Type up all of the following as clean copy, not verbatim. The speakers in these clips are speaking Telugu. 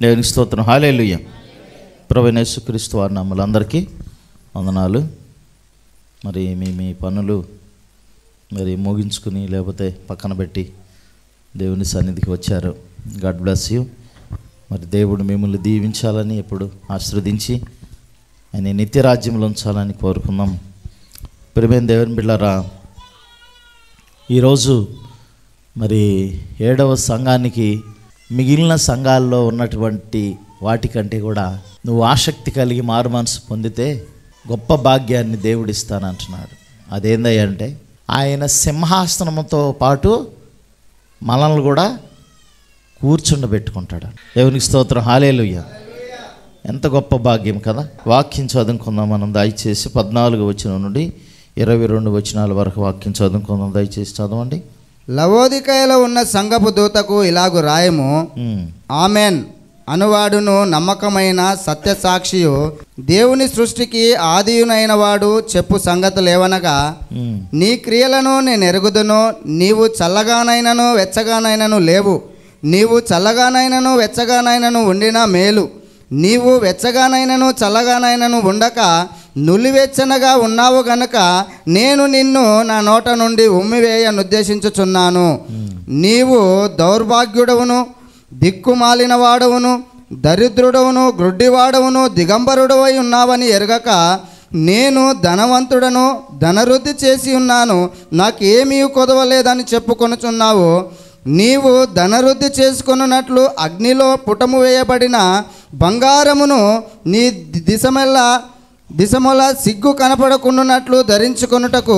దేవునికి స్తోత్రం. హల్లెలూయా. ప్రభువైన యేసుక్రీస్తు వారి నామములో అందరికీ వందనాలు. మరి మీ పనులు మరి ముగించుకుని లేకపోతే పక్కన పెట్టి దేవుని సన్నిధికి వచ్చారు. God bless you. మరి దేవుడు మిమ్మల్ని దీవించాలని, ఎప్పుడు ఆశీర్వదించి ఆయన నిత్య రాజ్యంలో ఉంచాలని కోరుకుందాం. ప్రియమైన దేవుని బిడ్డలారా, ఈరోజు మరి 7వ సంఘానికి మిగిలిన సంఘాల్లో ఉన్నటువంటి వాటికంటే కూడా నువ్వు ఆసక్తి కలిగి మారు మనసు పొందితే గొప్ప భాగ్యాన్ని దేవుడిస్తానంటున్నాడు. అదేందంటే ఆయన సింహాసనముతో పాటు మనల్ని కూడా కూర్చుండబెట్టుకుంటాడు. దేవునికి స్తోత్రం. హల్లెలూయా. ఎంత గొప్ప భాగ్యం కదా. వాక్యం చదువుకుందాం మనం. దయచేసి 14వ వచనం నుండి 22 వచనాల వరకు వాక్యం చదువుకుందాం. దయచేసి చదవండి. లవోదికయలో ఉన్న సంఘపు దూతకు ఇలాగు రాయము. ఆమెన్ అనువాడును నమ్మకమైన సత్యసాక్షియు దేవుని సృష్టికి ఆదియునైన వాడు చెప్పు సంగతులేవనగా, నీ క్రియలను నేను ఎరుగుదును. నీవు చల్లగానైనను వెచ్చగానైనను లేవు. నీవు చల్లగానైనను వెచ్చగానైనను ఉండినా మేలు. నీవు వెచ్చగానైనను చల్లగానైనను ఉండక నులివెచ్చనగా ఉన్నావు గనుక నేను నిన్ను నా నోట నుండి ఉమ్మివేయనుద్దేశించుచున్నాను. నీవు దౌర్భాగ్యుడవును, దిక్కుమాలిన వాడవును, దరిద్రుడవును, గ్రుడ్డివాడవును, దిగంబరుడవై ఉన్నావని ఎరగక నేను ధనవంతుడను, ధనవృద్ధి చేసి ఉన్నాను, నాకేమీ కొదవలేదని చెప్పుకొనుచున్నావు. నీవు ధనవృద్ధి చేసుకొనున్నట్లు అగ్నిలో పుటము వేయబడిన బంగారమును నీ దిశముల సిగ్గు కనపడకుండానట్లు ధరించుకొనుటకు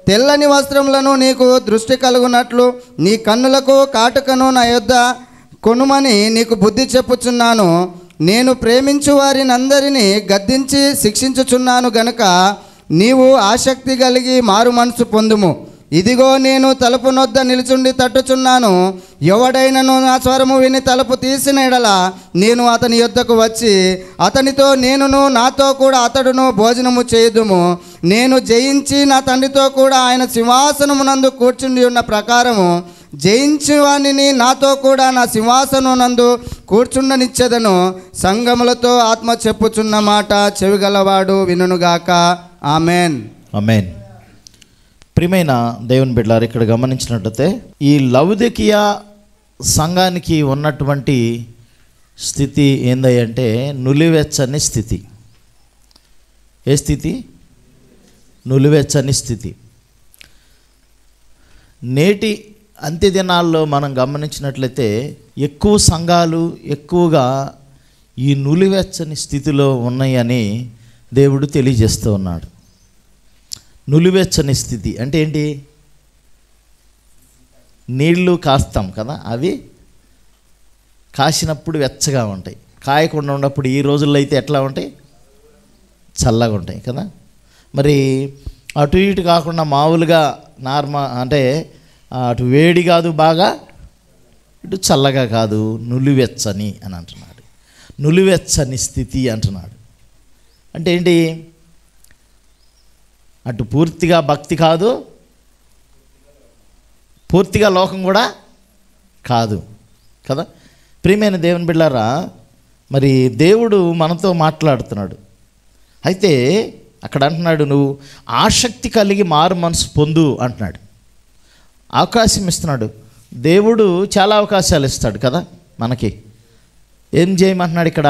తెల్లని వస్త్రములను నీకు దృష్టి కలుగునట్లు నీ కన్నులకు కాటుకను నా యొద్ద కొనుమని నీకు బుద్ధి చెప్పుచున్నాను. నేను ప్రేమించు వారిని అందరినీ గద్దించి శిక్షించుచున్నాను గనుక నీవు ఆసక్తి కలిగి మారు మనసు పొందుము. ఇదిగో నేను తలుపు నొద్ద నిలుచుండి తట్టుచున్నాను. ఎవడైనను నా స్వరము విని తలుపు తీసిన ఎడల నేను అతని యొద్దకు వచ్చి అతనితో నేనును నాతో కూడా అతడును భోజనము చేయుదుము. నేను జయించి నా తండ్రితో కూడా ఆయన సింహాసనమునందు కూర్చుండి ఉన్న ప్రకారము జయించి వాణిని నాతో కూడా నా సింహాసనమునందు కూర్చుండనిచ్చెదను. సంఘములతో ఆత్మ చెప్పుచున్న మాట చెవిగలవాడు వినుగాక. ఆమెన్. ఆమెన్. ప్రియమైన దేవుని బిడ్డలారా, ఇక్కడ గమనించినట్లయితే ఈ లవోదికయ సంఘానికి ఉన్నటువంటి స్థితి ఏందంటే నులివెచ్చని స్థితి. ఏ స్థితి? నులివెచ్చని స్థితి. నేటి అంత్య దినాల్లో మనం గమనించినట్లయితే ఎక్కువ సంఘాలు ఎక్కువగా ఈ నులివెచ్చని స్థితిలో ఉన్నాయని దేవుడు తెలియజేస్తూ ఉన్నాడు. నులివెచ్చని స్థితి అంటే ఏంటి? నీళ్లు కాస్తాం కదా, అవి కాసినప్పుడు వెచ్చగా ఉంటాయి, కాయకుండా ఉన్నప్పుడు ఈ రోజుల్లో అయితే ఎట్లా ఉంటాయి? చల్లగా ఉంటాయి కదా. మరి అటు ఇటు కాకుండా మామూలుగా నార్మల్ అంటే అటు వేడి కాదు బాగా, ఇటు చల్లగా కాదు, నులివెచ్చని అని అంటున్నాడు. నులివెచ్చని స్థితి అంటున్నాడు. అంటే ఏంటి? అటు పూర్తిగా భక్తి కాదు, పూర్తిగా లోకం కూడా కాదు కదా. ప్రియమైన దేవుని బిడ్డలారా, మరి దేవుడు మనతో మాట్లాడుతున్నాడు. అయితే అక్కడ అంటున్నాడు, నువ్వు ఆసక్తి కలిగి మారు మనసు పొందు అంటున్నాడు. అవకాశం ఇస్తున్నాడు. దేవుడు చాలా అవకాశాలు ఇస్తాడు కదా మనకి. ఏం చేయమంటున్నాడు ఇక్కడ?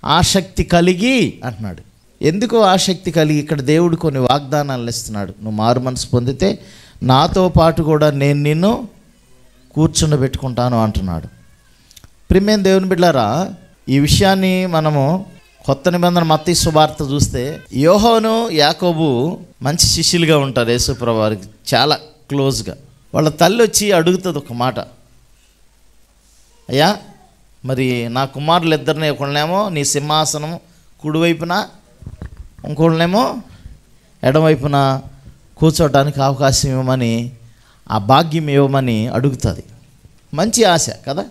ఆసక్తి కలిగి అంటున్నాడు. ఎందుకు ఆసక్తి కలిగి? ఇక్కడ దేవుడు కొన్ని వాగ్దానాలు ఇస్తున్నాడు. నువ్వు మారు మనసు పొందితే నాతో పాటు కూడా నేను నిన్ను కూర్చుండబెట్టుకుంటాను అంటున్నాడు. ప్రియమైన దేవుని బిడ్డలారా, ఈ విషయాన్ని మనము కొత్త నిబంధన మత్తయి సువార్త చూస్తే యోహాను యాకోబు మంచి శిష్యులుగా ఉంటారు యేసుప్రభువు వారికి చాలా క్లోజ్గా. వాళ్ళ తల్లి వచ్చి అడుగుతుంది ఒక మాట, అయ్యా మరి నా కుమారులు ఇద్దరిని, ఒకళ్ళనేమో నీ సింహాసనం కుడివైపున, ఇంకోళ్ళనేమో ఎడమవైపున కూర్చోవడానికి అవకాశం ఇవ్వమని, ఆ భాగ్యం ఇవ్వమని అడుగుతుంది. మంచి ఆశ కదా.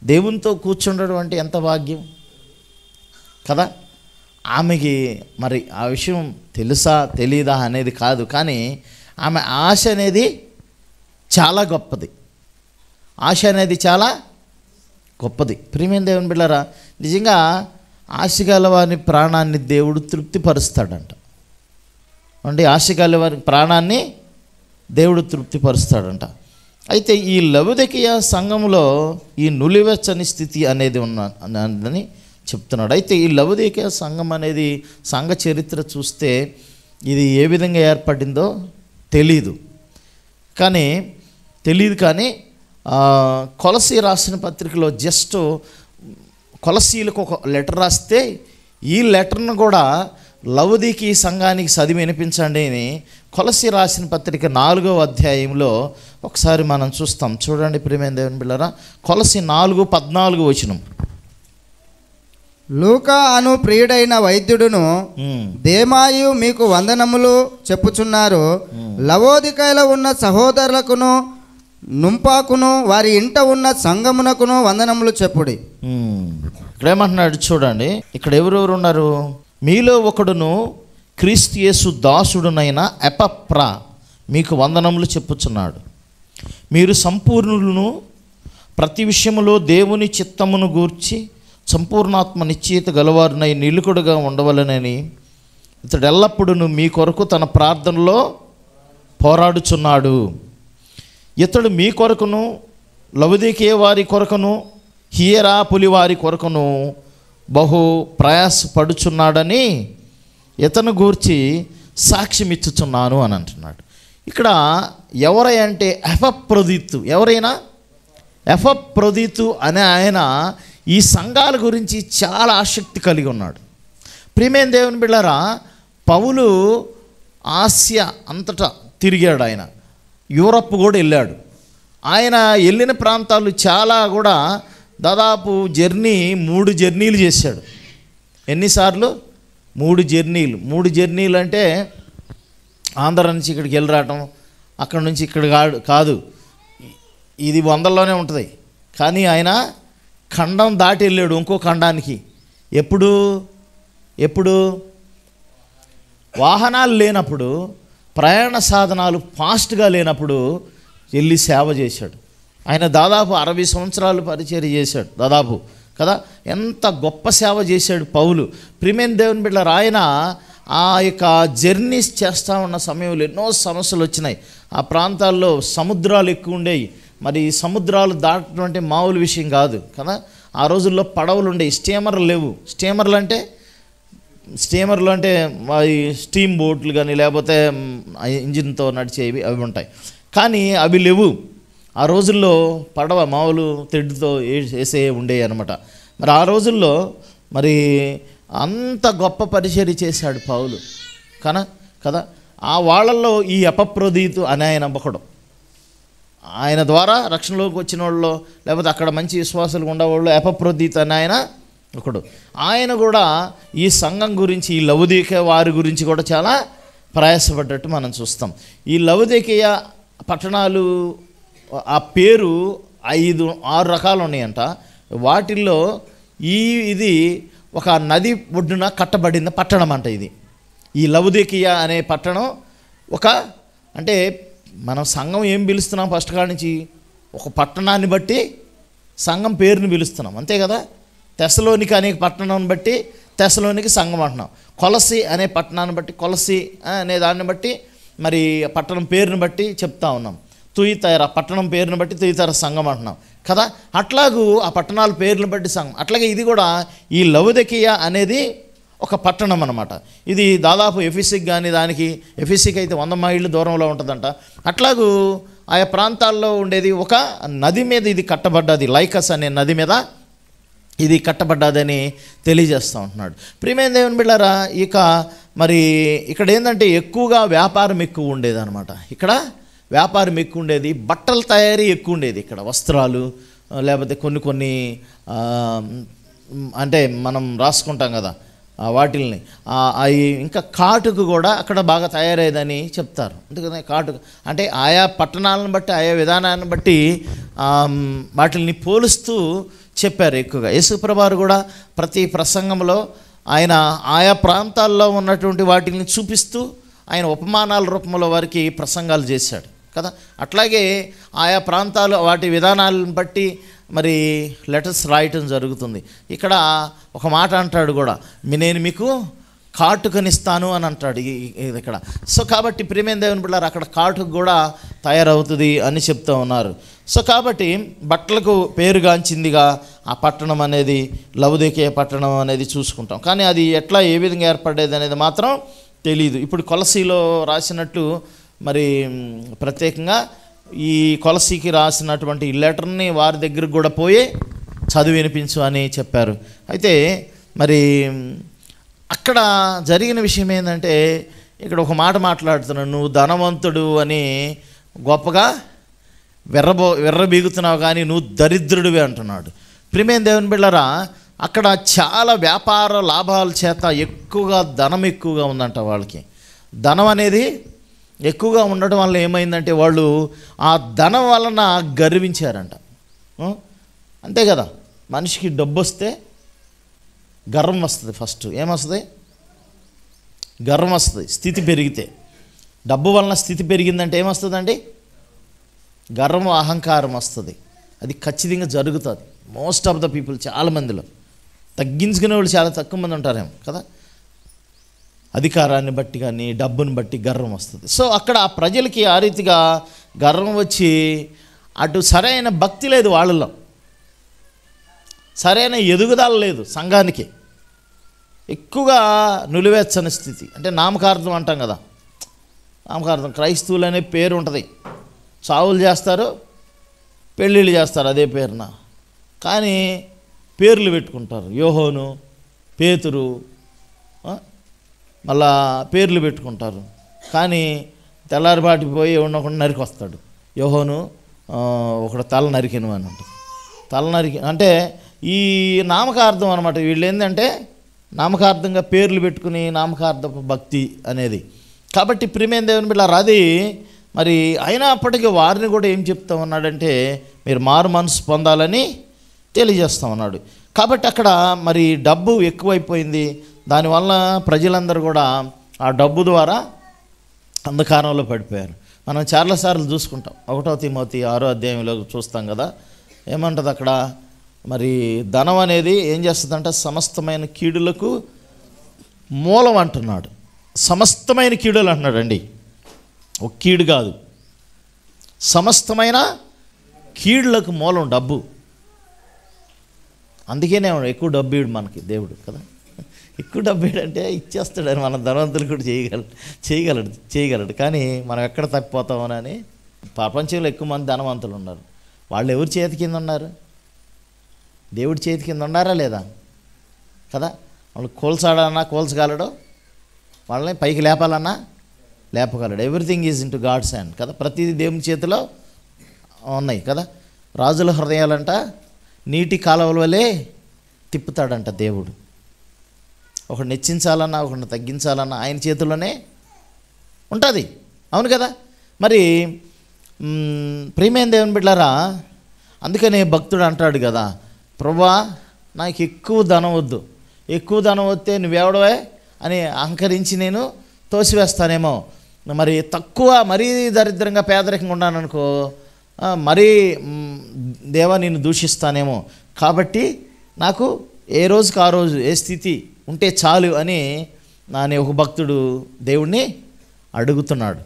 దేవునితో కూర్చుండడం అంటే ఎంత భాగ్యం కదా. ఆమెకి మరి ఆ విషయం తెలుసా తెలీదా అనేది కాదు, కానీ ఆమె ఆశ అనేది చాలా గొప్పది. ఆశ అనేది చాలా గొప్పది. ప్రియమైన దేవుని బిడ్డలారా, నిజంగా ఆశగల వారి ప్రాణాన్ని దేవుడు తృప్తిపరుస్తాడంట అండి. ఆశగల వారి ప్రాణాన్ని దేవుడు తృప్తిపరుస్తాడంట. అయితే ఈ లవొదికయ సంఘములో ఈ నులివెచ్చని స్థితి అనేది ఉన్నదని చెప్తున్నాడు. అయితే ఈ లవొదికయ సంఘం అనేది సంఘ చరిత్ర చూస్తే ఇది ఏ విధంగా ఏర్పడిందో తెలియదు. కానీ కొలసీ రాసిన పత్రికలో జస్ట్ కొలసీలకు ఒక లెటర్ రాస్తే ఈ లెటర్ను కూడా లవొదికయ సంఘానికి చదివి వినిపించండి అని కొలసీ రాసిన పత్రిక 4వ అధ్యాయంలో ఒకసారి మనం చూస్తాం. చూడండి ప్రియమైన దేవుని బిడ్డలారా, కొలసీ 4:14 వచనం. లూకా అను ప్రియుడైన వైద్యుడును దేమాయు మీకు వందనములు చెప్పుచున్నారు. లవొదికయలో ఉన్న సహోదరులకును నుంపాకును వారి ఇంట ఉన్న సంఘమునకును వందనములు చెప్పుడి. ఇక్కడ ఏమంటున్నాడు చూడండి, ఇక్కడ ఎవరెవరు ఉన్నారు? మీలో ఒకడును క్రీస్తు యేసు దాసుడునైన ఎపఫ్రా మీకు వందనములు చెప్పుచున్నాడు. మీరు సంపూర్ణులను ప్రతి విషయములో దేవుని చిత్తమును గూర్చి సంపూర్ణాత్మ నిశ్చయిత గలవారునై నిలుకుడుగా ఉండవలనని ఇతడు ఎల్లప్పుడూ మీ కొరకు తన ప్రార్థనలో పోరాడుచున్నాడు. ఇతడు మీ కొరకును లవొదికయ వారి కొరకును హియెరాపులి వారి కొరకును బహు ప్రయాసపడుచున్నాడని ఇతను గూర్చి సాక్ష్యం ఇచ్చుచున్నాను అని అంటున్నాడు. ఇక్కడ ఎవరంటే ఎపఫ్రొదితు. ఎవరైనా ఎపఫ్రొదితు అనే ఆయన ఈ సంఘాల గురించి చాలా ఆసక్తి కలిగి ఉన్నాడు. ప్రియమైన దేవుని బిడ్డలారా, పౌలు ఆసియా అంతటా తిరిగాడు. ఆయన యూరప్ కూడా వెళ్ళాడు. ఆయన వెళ్ళిన ప్రాంతాలు చాలా కూడా దాదాపు 3 జర్నీలు చేశాడు. ఎన్నిసార్లు? 3 జర్నీలు అంటే ఆంధ్ర నుంచి ఇక్కడికి వెళ్ళి రావటం, అక్కడ నుంచి ఇక్కడ కాదు, ఇది 100లోనే ఉంటుంది. కానీ ఆయన ఖండం దాటి వెళ్ళాడు ఇంకో ఖండానికి. ఎప్పుడు వాహనాలు లేనప్పుడు, ప్రయాణ సాధనాలు ఫాస్ట్గా లేనప్పుడు వెళ్ళి సేవ చేశాడు. ఆయన దాదాపు 60 సంవత్సరాలు పరిచర్య చేశాడు దాదాపు కదా. ఎంత గొప్ప సేవ చేశాడు పౌలు. ప్రియమైన దేవుని బిడ్డలారా, ఆయన ఆ యొక్క జర్నీస్ చేస్తూ ఉన్న సమయంలో ఎన్నో సమస్యలు వచ్చినాయి. ఆ ప్రాంతాల్లో సముద్రాలు ఎక్కువ ఉండేవి. మరి సముద్రాలు దాటడం అంటే మామూలు విషయం కాదు కదా. ఆ రోజుల్లో పడవలు ఉండేవి, స్టీమర్లు లేవు. స్టీమర్లు అంటే స్టీమ్ బోట్లు కానీ లేకపోతే ఇంజిన్తో నడిచేవి అవి ఉంటాయి. కానీ అవి లేవు. ఆ రోజుల్లో పడవ మామూలు తెడ్డుతో వేసే ఉండేవి అనమాట. మరి ఆ రోజుల్లో మరి అంత గొప్ప పరిచర్య చేశాడు పౌలు కదా. ఆ వాళ్ళల్లో ఈ ఎపఫ్రొదితు అనే ఆయన ఒకడు. ఆయన ద్వారా రక్షణలోకి వచ్చిన వాళ్ళు లేకపోతే అక్కడ మంచి విశ్వాసాలు ఉండేవాళ్ళు ఎపఫ్రొదితు అనే ఆయన ఒకడు. ఆయన కూడా ఈ సంఘం గురించి, ఈ లవొదికయ వారి గురించి కూడా చాలా ప్రయాసపడ్డట్టు మనం చూస్తాం. ఈ లవొదికయ పట్టణాలు ఆ పేరు 5-6 రకాలు ఉన్నాయంట. వాటిల్లో ఇది ఒక నది ఒడ్డున కట్టబడిన పట్టణం అంట. ఇది ఈ లవొదికయ అనే పట్టణం అంటే మనం సంఘం ఏం పిలుస్తున్నాం ఫస్ట్ కాడి నుంచి? ఒక పట్టణాన్ని బట్టి సంఘం పేరుని పిలుస్తున్నాం, అంతే కదా. తెస్సలోనిక అనే పట్టణాన్ని బట్టి తెస్సలోనిక సంఘం అంటున్నాం. కొలసీ అనే పట్టణాన్ని బట్టి కొలసీ అనే దాన్ని బట్టి మరి పట్టణం పేరుని బట్టి చెప్తా ఉన్నాం. తుయితైర పట్టణం పేరుని బట్టి తుయితైర సంఘం అంటున్నాం కదా. అట్లాగూ ఆ పట్టణాల పేర్లను బట్టి సంఘం. అట్లాగే ఇది కూడా ఈ లవొదికయ అనేది ఒక పట్టణం అన్నమాట. ఇది దాదాపు ఎఫెసీకి కానీ ఎఫెసీకి అయితే 100 మైళ్ళు దూరంలో ఉంటుందంట. అట్లాగూ ఆయా ప్రాంతాల్లో ఉండేది ఒక నది మీద ఇది కట్టబడ్డది. లైకస్ అనే నది మీద ఇది కట్టబడ్డదని తెలియజేస్తూ ఉంటున్నాడు. ప్రియమైన దేవుని బిడ్డలారా, మరి ఇక్కడ ఏంటంటే ఎక్కువగా వ్యాపారం ఎక్కువ ఉండేది అనమాట. ఇక్కడ వ్యాపారం ఎక్కువ ఉండేది, బట్టల తయారీ ఎక్కువ ఉండేది. ఇక్కడ వస్త్రాలు లేకపోతే కొన్ని అంటే మనం రాసుకుంటాం కదా వాటిల్ని, అవి ఇంకా కాటుకు కూడా అక్కడ బాగా తయారయ్యేదని చెప్తారు. అందుకని కాటుకు అంటే ఆయా పట్టణాలను బట్టి ఆయా విధానాన్ని బట్టి వాటిని పోలుస్తూ చెప్పారు ఎక్కువగా. యేసుప్రభువారు కూడా ప్రతి ప్రసంగంలో ఆయన ఆయా ప్రాంతాల్లో ఉన్నటువంటి వాటిని చూపిస్తూ ఆయన ఉపమానాల రూపంలో వారికి ప్రసంగాలు చేశాడు కదా. అట్లాగే ఆయా ప్రాంతాలు వాటి విధానాలను బట్టి మరి లెటర్స్ రాయటం జరుగుతుంది. ఇక్కడ ఒక మాట అంటాడు కూడా, నేను మీకు కాటుకనిస్తాను అని అంటాడు ఇక్కడ. సో కాబట్టి ప్రియమైన దేవుని బిడ్డలారా, అక్కడ కాటుక కూడా తయారవుతుంది అని చెప్తూ ఉన్నారు. సో కాబట్టి బట్టలకు పేరుగాంచిందిగా ఆ పట్టణం అనేది లవొదికయ పట్టణం అనేది చూసుకుంటాం. కానీ అది ఎట్లా ఏ విధంగా ఏర్పడేది అనేది మాత్రం తెలియదు. ఇప్పుడు కొలసీలో రాసినట్టు మరి ప్రత్యేకంగా ఈ కొలసీకి రాసినటువంటి ఈ లెటర్ని వారి దగ్గరకు కూడా పోయి చదివి వినిపించు అని చెప్పారు. అయితే మరి అక్కడ జరిగిన విషయం ఏంటంటే, ఇక్కడ ఒక మాట మాట్లాడుతున్నాడు, నువ్వు ధనవంతుడు అని గొప్పగా విర్రబీగుతున్నావు కానీ నువ్వు దరిద్రుడివే అంటున్నాడు. ప్రియమైన దేవుని బిడ్డలారా, అక్కడ చాలా వ్యాపార లాభాల చేత ఎక్కువగా ధనం ఎక్కువగా ఉందంట వాళ్ళకి. ధనం అనేది ఎక్కువగా ఉండటం వల్ల ఏమైందంటే వాళ్ళు ఆ ధనం వలన గర్వించారంట. అంతే కదా, మనిషికి డబ్బు వస్తే గర్వం వస్తుంది. ఫస్ట్ ఏమొస్తుంది? గర్వం వస్తుంది. స్థితి పెరిగితే, డబ్బు వలన స్థితి పెరిగిందంటే ఏమొస్తుందండి? గర్వం, అహంకారం వస్తుంది. అది ఖచ్చితంగా జరుగుతుంది మోస్ట్ ఆఫ్ ద పీపుల్. చాలామందిలో తగ్గించుకునే వాళ్ళు చాలా తక్కువ మంది ఉంటారేమో కదా. అధికారాన్ని బట్టి కానీ డబ్బుని బట్టి గర్వం వస్తుంది. సో అక్కడ ఆ ప్రజలకి ఆ రీతిగా గర్వం వచ్చి అటు సరైన భక్తి లేదు వాళ్ళలో, సరైన ఎదుగుదల లేదు సంఘానికి. ఎక్కువగా నులివెచ్చని స్థితి. అంటే నామకార్థం అంటాం కదా, నామకార్థం. క్రైస్తవులు అనే పేరు ఉంటుంది, చావులు చేస్తారు, పెళ్ళిళ్ళు చేస్తారు అదే పేరున. కానీ పేర్లు పెట్టుకుంటారు, యోహోను, పేతురు, మళ్ళా పేర్లు పెట్టుకుంటారు. కానీ తెల్లారిపాటికి పోయి ఉండకుండా నరికి వస్తాడు. యోహోను ఒకడు తల నరికెను అని ఉంటుంది. తల నరికి అంటే ఈ నామకార్థం అనమాట. వీళ్ళు ఏంటంటే నామకార్థంగా పేర్లు పెట్టుకుని నామకార్థపు భక్తి అనేది. కాబట్టి ప్రియమైన దేవుని బిడ్డలారా, అది మరి అయినప్పటికీ వారిని కూడా ఏం చెప్తా ఉన్నాడంటే, మీరు మారు మనసు పొందాలని తెలియజేస్తూ ఉన్నాడు. కాబట్టి అక్కడ మరి డబ్బు ఎక్కువైపోయింది. దానివల్ల ప్రజలందరూ కూడా ఆ డబ్బు ద్వారా అంధకారంలో పడిపోయారు. మనం చాలాసార్లు చూసుకుంటాం. 1 తిమోతి 6వ అధ్యాయంలో చూస్తాం కదా, ఏమంటుంది అక్కడ, మరి ధనం అనేది ఏం చేస్తుందంటే సమస్తమైన కీడులకు మూలం అంటున్నాడు. సమస్తమైన కీడులు అంటున్నాడండి, ఒక కీడు కాదు, సమస్తమైన కీడులకు మూలం డబ్బు. అందుకేనే ఎక్కువ డబ్బు ఇడు మనకి దేవుడు కదా. ఎక్కువ డబ్బు ఏంటంటే ఇచ్చేస్తాడని, మన ధనవంతులు కూడా చేయగలడు. కానీ మనం ఎక్కడ తప్పిపోతామోనని. ప్రపంచంలో ఎక్కువ మంది ధనవంతులు ఉన్నారు. వాళ్ళు ఎవరి చేతి కింద ఉన్నారు? దేవుడి చేతి కింద ఉన్నారా లేదా కదా. వాళ్ళు కోల్చాడన్నా కోల్చగలడు, వాళ్ళని పైకి లేపాలన్నా లేపగలడు. Everything is in to God's hand కదా. ప్రతిదీ దేవుని చేతిలో ఉన్నాయి కదా. రాజుల హృదయాలంట నీటి కాలువల వలె తిప్పుతాడంట దేవుడు. ఒకడిని హెచ్చించాలన్నా ఒకడిని తగ్గించాలన్నా ఆయన చేతుల్లోనే ఉంటుంది. అవును కదా. మరి ప్రియమైన దేవుని బిడ్డలారా, అందుకనే భక్తుడు అంటాడు కదా, ప్రభువా నాకు ఎక్కువ ధనం వద్దు, ఎక్కువ ధనం వస్తే నువ్వెవడవే అని అహంకరించి నేను తోసివేస్తానేమో. మరి తక్కువ మరీ దరిద్రంగా పేదరికంగా ఉన్నాననుకో, మరీ దేవా నేను దూషిస్తానేమో. కాబట్టి నాకు ఏ రోజుకి ఆ రోజు ఏ స్థితి ఉంటే చాలు అని నాని ఒక భక్తుడు దేవుణ్ణి అడుగుతున్నాడు.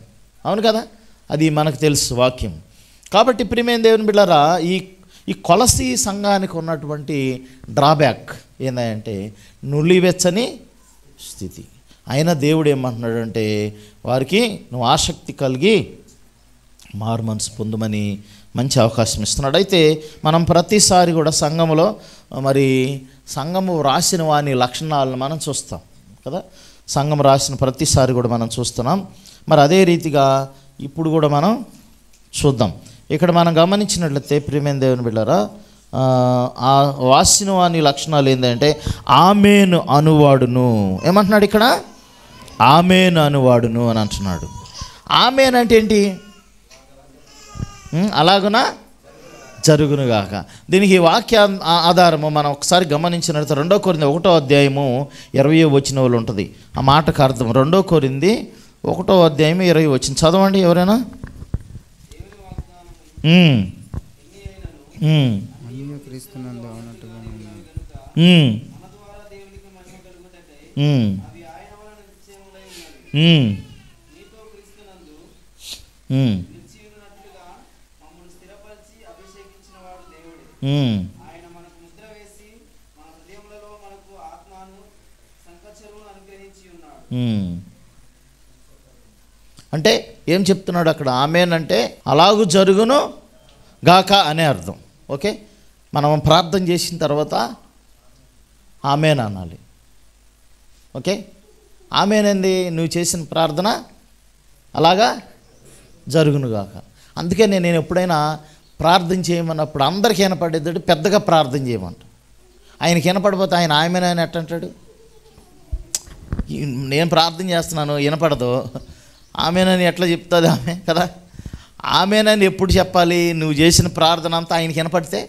అవును కదా, అది మనకు తెలుసు వాక్యం. కాబట్టి ప్రియమైన దేవుని బిడ్డలారా, ఈ కొలసీ సంఘానికి ఉన్నటువంటి డ్రాబ్యాక్ ఏంటంటే నులివెచ్చని స్థితి. అయినా దేవుడు ఏమంటున్నాడంటే వారికి నువ్వు ఆసక్తి కలిగి మారు మనసు పొందమని మంచి అవకాశం ఇస్తున్నాడు. అయితే మనం ప్రతిసారి కూడా సంఘములో మరి సంఘము రాసిన వాని లక్షణాలను మనం చూస్తాం కదా. సంఘం రాసిన ప్రతిసారి కూడా మనం చూస్తున్నాం. మరి అదే రీతిగా ఇప్పుడు కూడా మనం చూద్దాం. ఇక్కడ మనం గమనించినట్లయితే ప్రియమైన దేవుని బిడ్డలారా, ఆ రాసిన వాని లక్షణాలు ఏంటంటే ఆమేను అనువాడును. ఏమంటున్నాడు ఇక్కడ? ఆమేను అనువాడును అని అంటున్నాడు. ఆమేన్ అంటే ఏంటి? అలాగునా జరుగునుగాక. దీనికి వాక్య ఆధారము మనం ఒకసారి గమనించినట్లయితే 2 కొరింథీ 1వ అధ్యాయము 20వ వచనంలో ఉంటుంది. ఆ మాటకు అర్థం 2 కొరింథీ 1వ అధ్యాయం 20వ వచనం చదవండి ఎవరైనా. క్రీస్తునందు అవునట్టుగా ఉన్నాను. అంటే ఏం చెప్తున్నాడు అక్కడ? ఆమేన్ అంటే అలాగూ జరుగును గాక అనే అర్థం. ఓకే, మనం ప్రార్థన చేసిన తర్వాత ఆమేన్ అనాలి. ఓకే, ఆమేన్ ఏంది? నువ్వు చేసిన ప్రార్థన అలాగా జరుగును గాక. అందుకే నేను ఎప్పుడైనా ప్రార్థన చేయమన్నప్పుడు అందరికీ వినపడేది పెద్దగా ప్రార్థన చేయమంట. ఆయనకి వినపడిపోతే ఆయన ఆమేన్ అని ఎట్టంటాడు? నేను ప్రార్థన చేస్తున్నాను వినపడదు, ఆమేనని ఎట్లా చెప్తుంది ఆమె కదా? ఆమేనని ఎప్పుడు చెప్పాలి? నువ్వు చేసిన ప్రార్థన అంతా ఆయనకి వినపడితే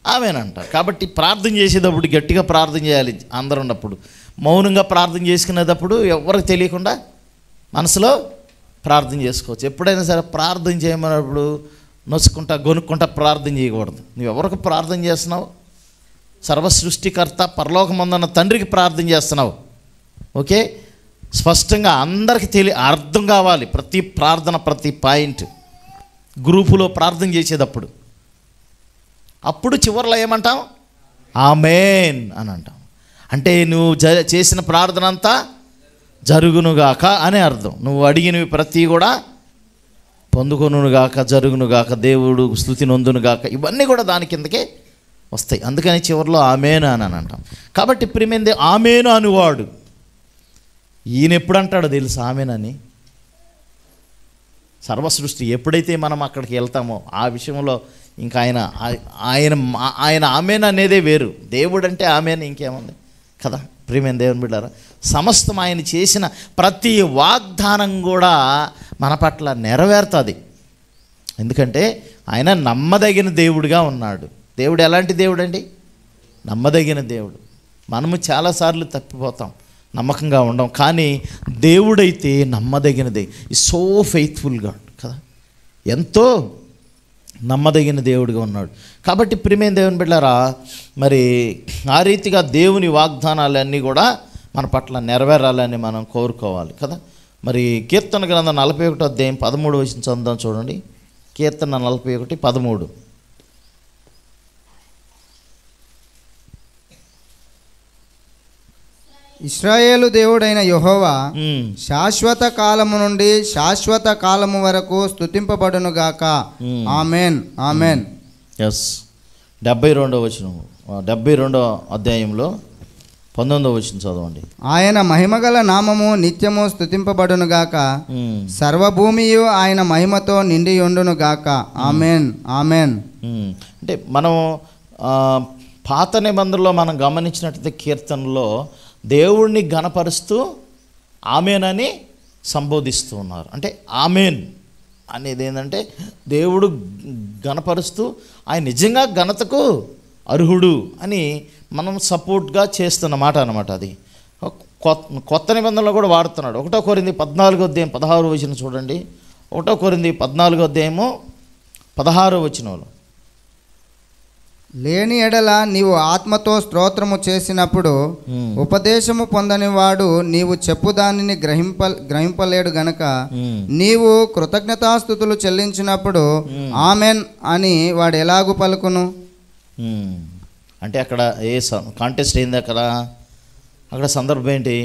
ఆమేనంట. కాబట్టి ప్రార్థన చేసేటప్పుడు గట్టిగా ప్రార్థన చేయాలి. అందరూ ఉన్నప్పుడు మౌనంగా ప్రార్థన చేసుకునేటప్పుడు ఎవరికి తెలియకుండా మనసులో ప్రార్థన చేసుకోవచ్చు. ఎప్పుడైనా సరే ప్రార్థన చేయమన్నప్పుడు నొచ్చుకుంటా గొనుక్కుంటా ప్రార్థన చేయకూడదు. నువ్వు ఎవరికి ప్రార్థన చేస్తున్నావు? సర్వసృష్టికర్త పరలోకమందున్న తండ్రికి ప్రార్థన చేస్తున్నావు. ఓకే, స్పష్టంగా అందరికీ అర్థం కావాలి ప్రతి ప్రార్థన, ప్రతి పాయింట్. గ్రూపులో ప్రార్థన చేసేటప్పుడు అప్పుడు చివరిలో ఏమంటాం? ఆమేన్ అని అంటాం. అంటే నువ్వు చేసిన ప్రార్థన అంతా జరుగునుగాక అనే అర్థం. నువ్వు అడిగినవి ప్రతి కూడా పొందుకొనుగాక, జరుగునుగాక, దేవుడు స్తుతి నొందునుగాక, ఇవన్నీ కూడా దాని కిందకే వస్తాయి. అందుకని చివరిలో ఆమేన్ అని అంటాం. కాబట్టి ప్రియమైనది ఆమేను అనువాడు ఈయన ఎప్పుడు అంటాడో తెలుసు ఆమేనని? సర్వసృష్టి ఎప్పుడైతే మనం అక్కడికి వెళ్తామో ఆ విషయంలో ఇంకా ఆయన ఆమేన్ అనేదే వేరు. దేవుడు అంటే ఆమేన్ ఇంకేముంది కదా? ప్రియమైన దేవుని బిడ్డారా, సమస్తం ఆయన చేసిన ప్రతి వాగ్దానం కూడా మన పట్ల నెరవేరుతుంది. ఎందుకంటే ఆయన నమ్మదగిన దేవుడిగా ఉన్నాడు. దేవుడు ఎలాంటి దేవుడు అండి? నమ్మదగిన దేవుడు. మనము చాలాసార్లు తప్పిపోతాం, నమ్మకంగా ఉండం. కానీ దేవుడైతే నమ్మదగినదే. ఈ సో ఫెయిత్ఫుల్ గాడ్ కదా, ఎంతో నమ్మదగిన దేవుడిగా ఉన్నాడు. కాబట్టి ప్రియమైన దేవుని బిడ్డలారా, మరి ఆ రీతిగా దేవుని వాగ్దానాలన్నీ కూడా మన పట్ల నెరవేరాలని మనం కోరుకోవాలి కదా. మరి కీర్తన గ్రంథం 41 అధ్యాయం 13 వచనం చదువుదాం చూడండి. కీర్తన 41:13. ఇశ్రాయేలు దేవుడైన యెహోవా శాశ్వత కాలము నుండి శాశ్వత కాలము వరకు స్తుతింపబడును గాక. ఆమేన్, ఆమేన్. ఎస్, 72వ వచనం, 72వ అధ్యాయంలో 19వ వచనం చదవండి. ఆయన మహిమగల నామము నిత్యము స్తుతింపబడును గాక. సర్వభూమియు ఆయన మహిమతో నిండి ఉండును గాక. ఆమేన్, ఆమేన్. అంటే మనం పాత నిబంధనలో మనం గమనించినట్లయితే కీర్తనలో దేవుణ్ణి ఘనపరుస్తూ ఆమేనని సంబోధిస్తూ ఉన్నారు. అంటే ఆమేన్ అనేది ఏంటంటే దేవుడు ఘనపరుస్తూ ఆయన నిజంగా ఘనతకు అర్హుడు అని మనం సపోర్ట్గా చేస్తున్న మాట అన్నమాట. అది కొత్త నిబంధనలో కూడా వాడుతున్నాడు. 1 కొరింథీ 14:16 వచనం చూడండి. 1 కొరింథీ 14:16 వచనంలో, లేని ఎడల నీవు ఆత్మతో స్తోత్రము చేసినప్పుడు ఉపదేశము పొందని వాడు నీవు చెప్పు దానిని గ్రహింపలేడు గనక నీవు కృతజ్ఞతాస్తుతులు చెల్లించినప్పుడు ఆమెన్ అని వాడు ఎలాగు పలుకును? అంటే అక్కడ కాంటెస్ట్ ఏంది అక్కడ సందర్భం ఏంటి?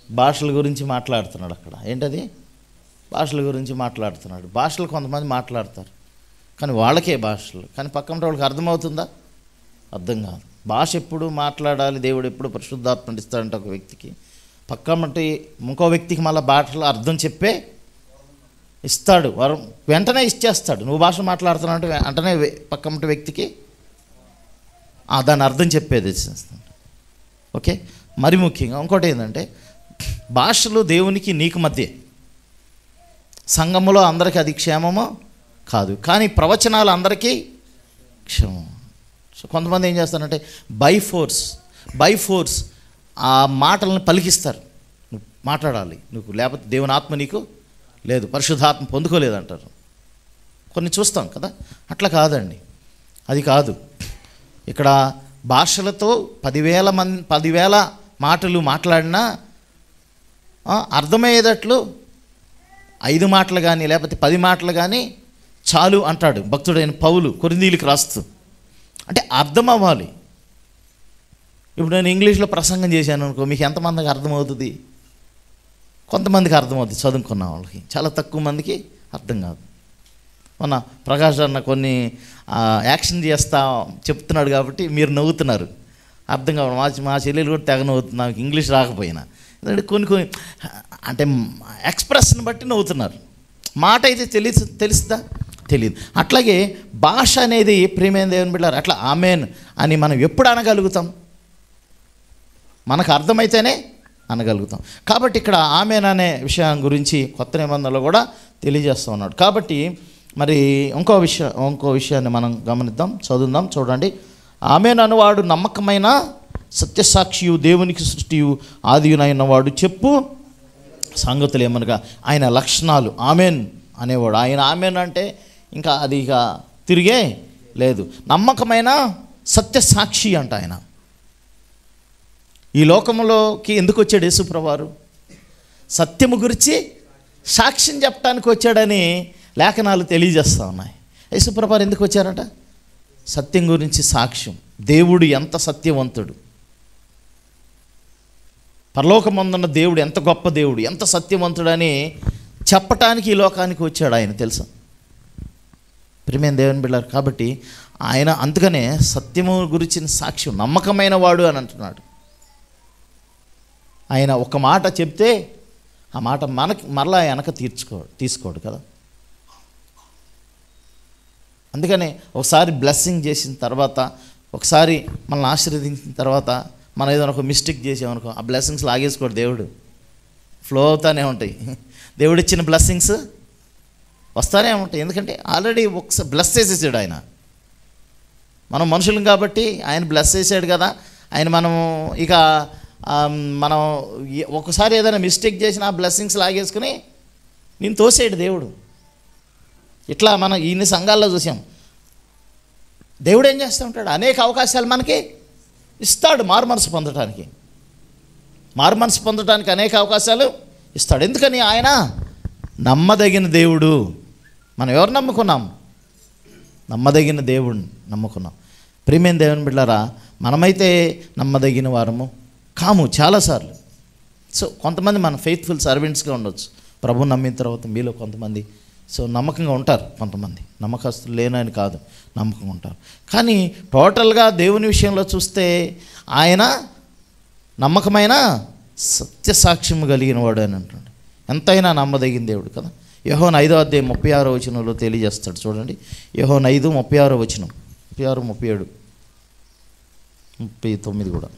భాషల గురించి మాట్లాడుతున్నాడు. అక్కడ ఏంటది? భాషల గురించి మాట్లాడుతున్నాడు. భాషలు కొంతమంది మాట్లాడతారు కానీ వాళ్ళకే భాషలు, కానీ పక్కన వాళ్ళకి అర్థమవుతుందా? అర్థం కాదు. భాష ఎప్పుడు మాట్లాడాలి, దేవుడు ఎప్పుడు పరిశుద్ధాత్మ ఇస్తాడంటే ఒక వ్యక్తికి, పక్కమటి ఇంకో వ్యక్తికి మళ్ళీ భాషలో అర్థం చెప్పే ఇస్తాడు. వెంటనే ఇచ్చేస్తాడు. నువ్వు భాష మాట్లాడుతున్నావు అంటే వెంటనే పక్కమటి వ్యక్తికి దాని అర్థం చెప్పేది ఇచ్చేస్తాడు. ఓకే, మరి ముఖ్యంగా ఇంకోటి ఏంటంటే భాషలు దేవునికి నీకు మధ్య, సంఘములో అందరికీ అది క్షేమమో కాదు, కానీ ప్రవచనాలు అందరికీ క్షేమం. సో కొంతమంది ఏం చేస్తారంటే బై ఫోర్స్ ఆ మాటలను పలికిస్తారు. నువ్వు మాట్లాడాలి, నువ్వు లేకపోతే దేవుని ఆత్మ నీకు లేదు, పరిశుద్ధాత్మ పొందుకోలేదంటారు. కొన్ని చూస్తాం కదా. అట్లా కాదండి, అది కాదు. ఇక్కడ భాషలతో 10,000 మాటలు మాట్లాడినా అర్థమయ్యేటట్లు 5 మాటలు కానీ లేకపోతే 10 మాటలు కానీ చాలు అంటాడు భక్తుడైన పౌలు కొరింథీయులకు రాస్తూ. అంటే అర్థం అవ్వాలి. ఇప్పుడు నేను ఇంగ్లీష్లో ప్రసంగం చేశాను అనుకో, మీకు ఎంతమందికి అర్థమవుతుంది? కొంతమందికి అర్థమవుతుంది, చదువుకున్న వాళ్ళకి. చాలా తక్కువ మందికి అర్థం కాదు. మొన్న ప్రకాష్ అన్న కొన్ని యాక్షన్ చేస్తా చెప్తున్నాడు కాబట్టి మీరు నవ్వుతున్నారు, అర్థం కావడం. మా చెల్లెలు కూడా తెగ నవ్వుతుంది, నాకు ఇంగ్లీష్ రాకపోయినా. ఎందుకంటే కొన్ని అంటే ఎక్స్ప్రెస్ని బట్టి నవ్వుతున్నారు. మాట అయితే తెలుస్తుందా? తెలియదు. అట్లాగే భాష అనేది ప్రియమైన దేవుని బిడ్డలారా, అట్లా ఆమెన్ అని మనం ఎప్పుడు అనగలుగుతాం? మనకు అర్థమైతేనే అనగలుగుతాం. కాబట్టి ఇక్కడ ఆమెన్ అనే విషయం గురించి కొత్త నిబంధనలో కూడా తెలియజేస్తూ ఉన్నాడు. కాబట్టి మరి ఇంకో విషయాన్ని మనం గమనిద్దాం, చదువుదాం. చూడండి, ఆమెన్ అనువాడు నమ్మకమైన సత్యసాక్షియు, దేవునికి సృష్టియు, ఆదియునైనవాడు చెప్పు సంగతులు ఏమనగా ఆయన లక్షణాలు. ఆమెన్ అనేవాడు, ఆయన ఆమెన్ అంటే ఇంకా అది ఇక తిరిగే లేదు. నమ్మకమైన సత్యసాక్షి అంట ఆయన. ఈ లోకంలోకి ఎందుకు వచ్చాడు యేసుప్రభువారు? సత్యము గురించి సాక్ష్యం చెప్పడానికి వచ్చాడని లేఖనాలు తెలియజేస్తూ ఉన్నాయి. యేసుప్రభువారు ఎందుకు వచ్చారట? సత్యం గురించి సాక్ష్యం. దేవుడు ఎంత సత్యవంతుడు, పరలోకమందున్న దేవుడు ఎంత గొప్ప దేవుడు, ఎంత సత్యవంతుడని చెప్పటానికి ఈ లోకానికి వచ్చాడు ఆయన, తెలుసా ప్రియమైన దేవుని బిడ్డలారా? కాబట్టి ఆయన అందుకనే సత్యము గురించిన సాక్ష్యం, నమ్మకమైన వాడు అని అంటున్నాడు. ఆయన ఒక మాట చెప్తే ఆ మాట మరలా వెనక తీసుకోడు కదా. అందుకనే ఒకసారి బ్లెస్సింగ్ చేసిన తర్వాత, ఒకసారి మనల్ని ఆశీర్వదించిన తర్వాత మనం ఏదైనా ఒక మిస్టేక్ చేసామనుకో, ఆ బ్లెస్సింగ్స్ లాగేసుకోడు దేవుడు, ఫ్లో అవుతానే ఉంటాయి. దేవుడు ఇచ్చిన బ్లెస్సింగ్స్ వస్తానే ఉంటాయి. ఎందుకంటే ఆల్రెడీ ఒకసారి బ్లెస్ చేసేసాడు ఆయన. మనం మనుషులం కాబట్టి ఆయన బ్లెస్ చేసాడు కదా. మనం ఒకసారి ఏదైనా మిస్టేక్ చేసినా ఆ బ్లెస్సింగ్స్ లాగేసుకుని నేను తోసేడు దేవుడు. ఇట్లా మనం ఇన్ని సంఘాల్లో చూసాం. దేవుడు ఏం చేస్తూ ఉంటాడు? అనేక అవకాశాలు మనకి ఇస్తాడు మారుమనసు పొందటానికి అనేక అవకాశాలు ఇస్తాడు. ఎందుకని? ఆయన నమ్మదగిన దేవుడు. మనం ఎవరు నమ్ముకున్నాం? నమ్మదగిన దేవుడిని నమ్ముకున్నాం. ప్రియమైన దేవుని బిడ్డలారా, మనమైతే నమ్మదగిన వారము కాము చాలాసార్లు. సో కొంతమంది మన ఫెయిత్ఫుల్ సర్వెంట్స్గా ఉండొచ్చు. ప్రభువుని నమ్మిన తర్వాత మీలో కొంతమంది నమ్మకంగా ఉంటారు, కొంతమంది నమ్మకస్తులు లేనని కాదు, నమ్మకంగా ఉంటారు. కానీ టోటల్గా దేవుని విషయంలో చూస్తే ఆయన నమ్మకమైన సత్యసాక్ష్యం కలిగిన వాడు అని అంటున్నాడు. ఎంతైనా నమ్మదగిన దేవుడు కదా. యోహోను 5వ అధ్యాయం 36వ వచనంలో తెలియజేస్తాడు. చూడండి, యోహోను 5, 36వ వచనం, 36, 37, 39 కూడా.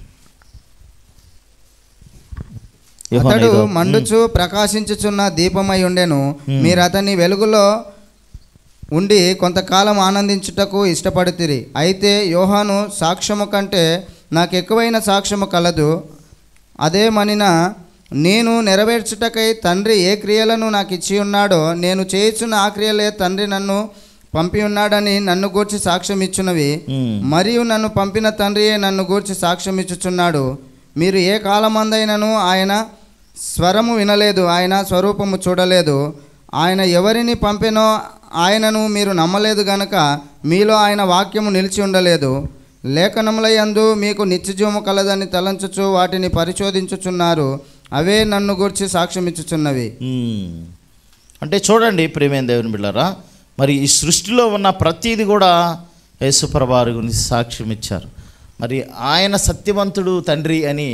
అతడు మండుచు ప్రకాశించుచున్న దీపమై ఉండెను. మీరు అతని వెలుగులో ఉండి కొంతకాలం ఆనందించుటకు ఇష్టపడుతిరి. అయితే యోహాను సాక్ష్యము కంటే నాకు ఎక్కువైన సాక్ష్యము కలదు. అదేమనిన నేను నెరవేర్చుటకై తండ్రి ఏ క్రియలను నాకు ఇచ్చి ఉన్నాడో నేను చేయుచున్న ఆ క్రియలే తండ్రి నన్ను పంపి ఉన్నాడని నన్ను గూర్చి సాక్ష్యం ఇచ్చున్నవి. మరియు నన్ను పంపిన తండ్రియే నన్ను గూర్చి సాక్ష్యం ఇచ్చుచున్నాడు. మీరు ఏ కాలమందైనను ఆయన స్వరము వినలేదు, ఆయన స్వరూపము చూడలేదు. ఆయన ఎవరిని పంపెనో ఆయనను మీరు నమ్మలేదు గనుక మీలో ఆయన వాక్యము నిలిచి ఉండలేదు. లేఖనములయందు మీకు నిత్యజీవము కలదని తలంచుచు వాటిని పరిశోధించుచున్నారు. అవే నన్ను గురించి సాక్ష్యం ఇచ్చుచున్నవి. అంటే చూడండి ప్రియమైన దేవుని బిడ్డలారా, మరి ఈ సృష్టిలో ఉన్న ప్రతీది కూడా యేసుప్రభువారి గురించి సాక్ష్యం ఇచ్చారు. మరి ఆయన సత్యవంతుడు తండ్రి అని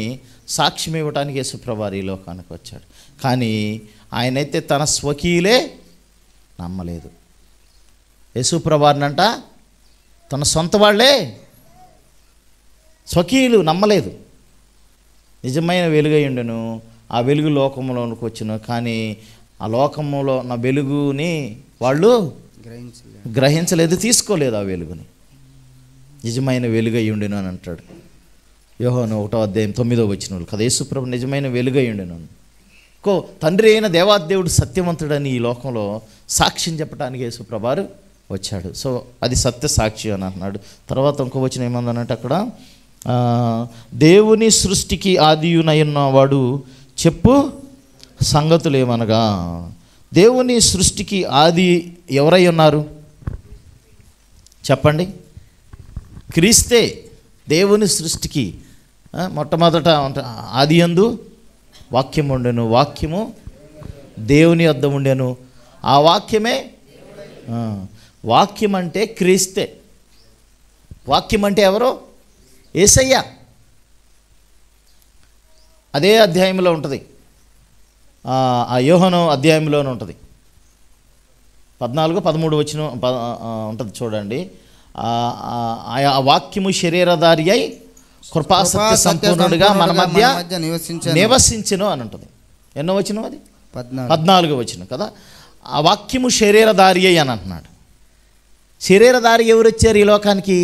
సాక్ష్యం ఇవ్వడానికి యేసుప్రభువారు ఈ లోకానికి వచ్చాడు. కానీ ఆయనైతే తన స్వకీయులే నమ్మలేదు. యేసుప్రభువారినంట తన సొంత వాళ్ళే స్వకీయులు నమ్మలేదు. నిజమైన వెలుగై ఉండెను, ఆ వెలుగు లోకంలోనికి వచ్చును, కానీ ఆ లోకంలో నా వెలుగుని వాళ్ళు గ్రహించలేదు, తీసుకోలేదు ఆ వెలుగుని. నిజమైన వెలుగై ఉండెను అని అంటాడు యోహాను 1వ అధ్యాయం 9వ వచనం కదా. యేసుప్రభు నిజమైన వెలుగై ఉండెను. తండ్రి అయిన దేవాదేవుడు సత్యవంతుడని ఈ లోకంలో సాక్ష్యం చెప్పడానికి యేసుప్రభువారు వచ్చాడు. సో అది సత్య సాక్షి అని అంటున్నాడు. తర్వాత ఇంకో వచనం ఏమందనంటే అక్కడ దేవుని సృష్టికి ఆదియునైనవాడు చెప్పు సంగతులు ఏమనగా. దేవుని సృష్టికి ఆది ఎవరై ఉన్నారు చెప్పండి? క్రీస్తే దేవుని సృష్టికి మొట్టమొదట ఆది యందు వాక్యం ఉండెను, వాక్యము దేవుని వద్ద ఉండెను, ఆ వాక్యమే వాక్యం అంటే క్రీస్తే. వాక్యం అంటే ఎవరు? యేసయ్య. అదే అధ్యాయంలో ఉంటుంది, ఆ యోహాను అధ్యాయంలోనే ఉంటుంది. 14-13 వచనం ఉంటుంది చూడండి. ఆ వాక్యము శరీరధారి అయి కృపాసత్య సంపూర్ణుడిగా మన మధ్య నివసించెను అని ఉంటుంది. ఎన్నో వచనం అది? 14 వచనం కదా. ఆ వాక్యము శరీరధారి అయి అని అంటున్నాడు. శరీరధారి ఎవరు వచ్చారు ఈ లోకానికి?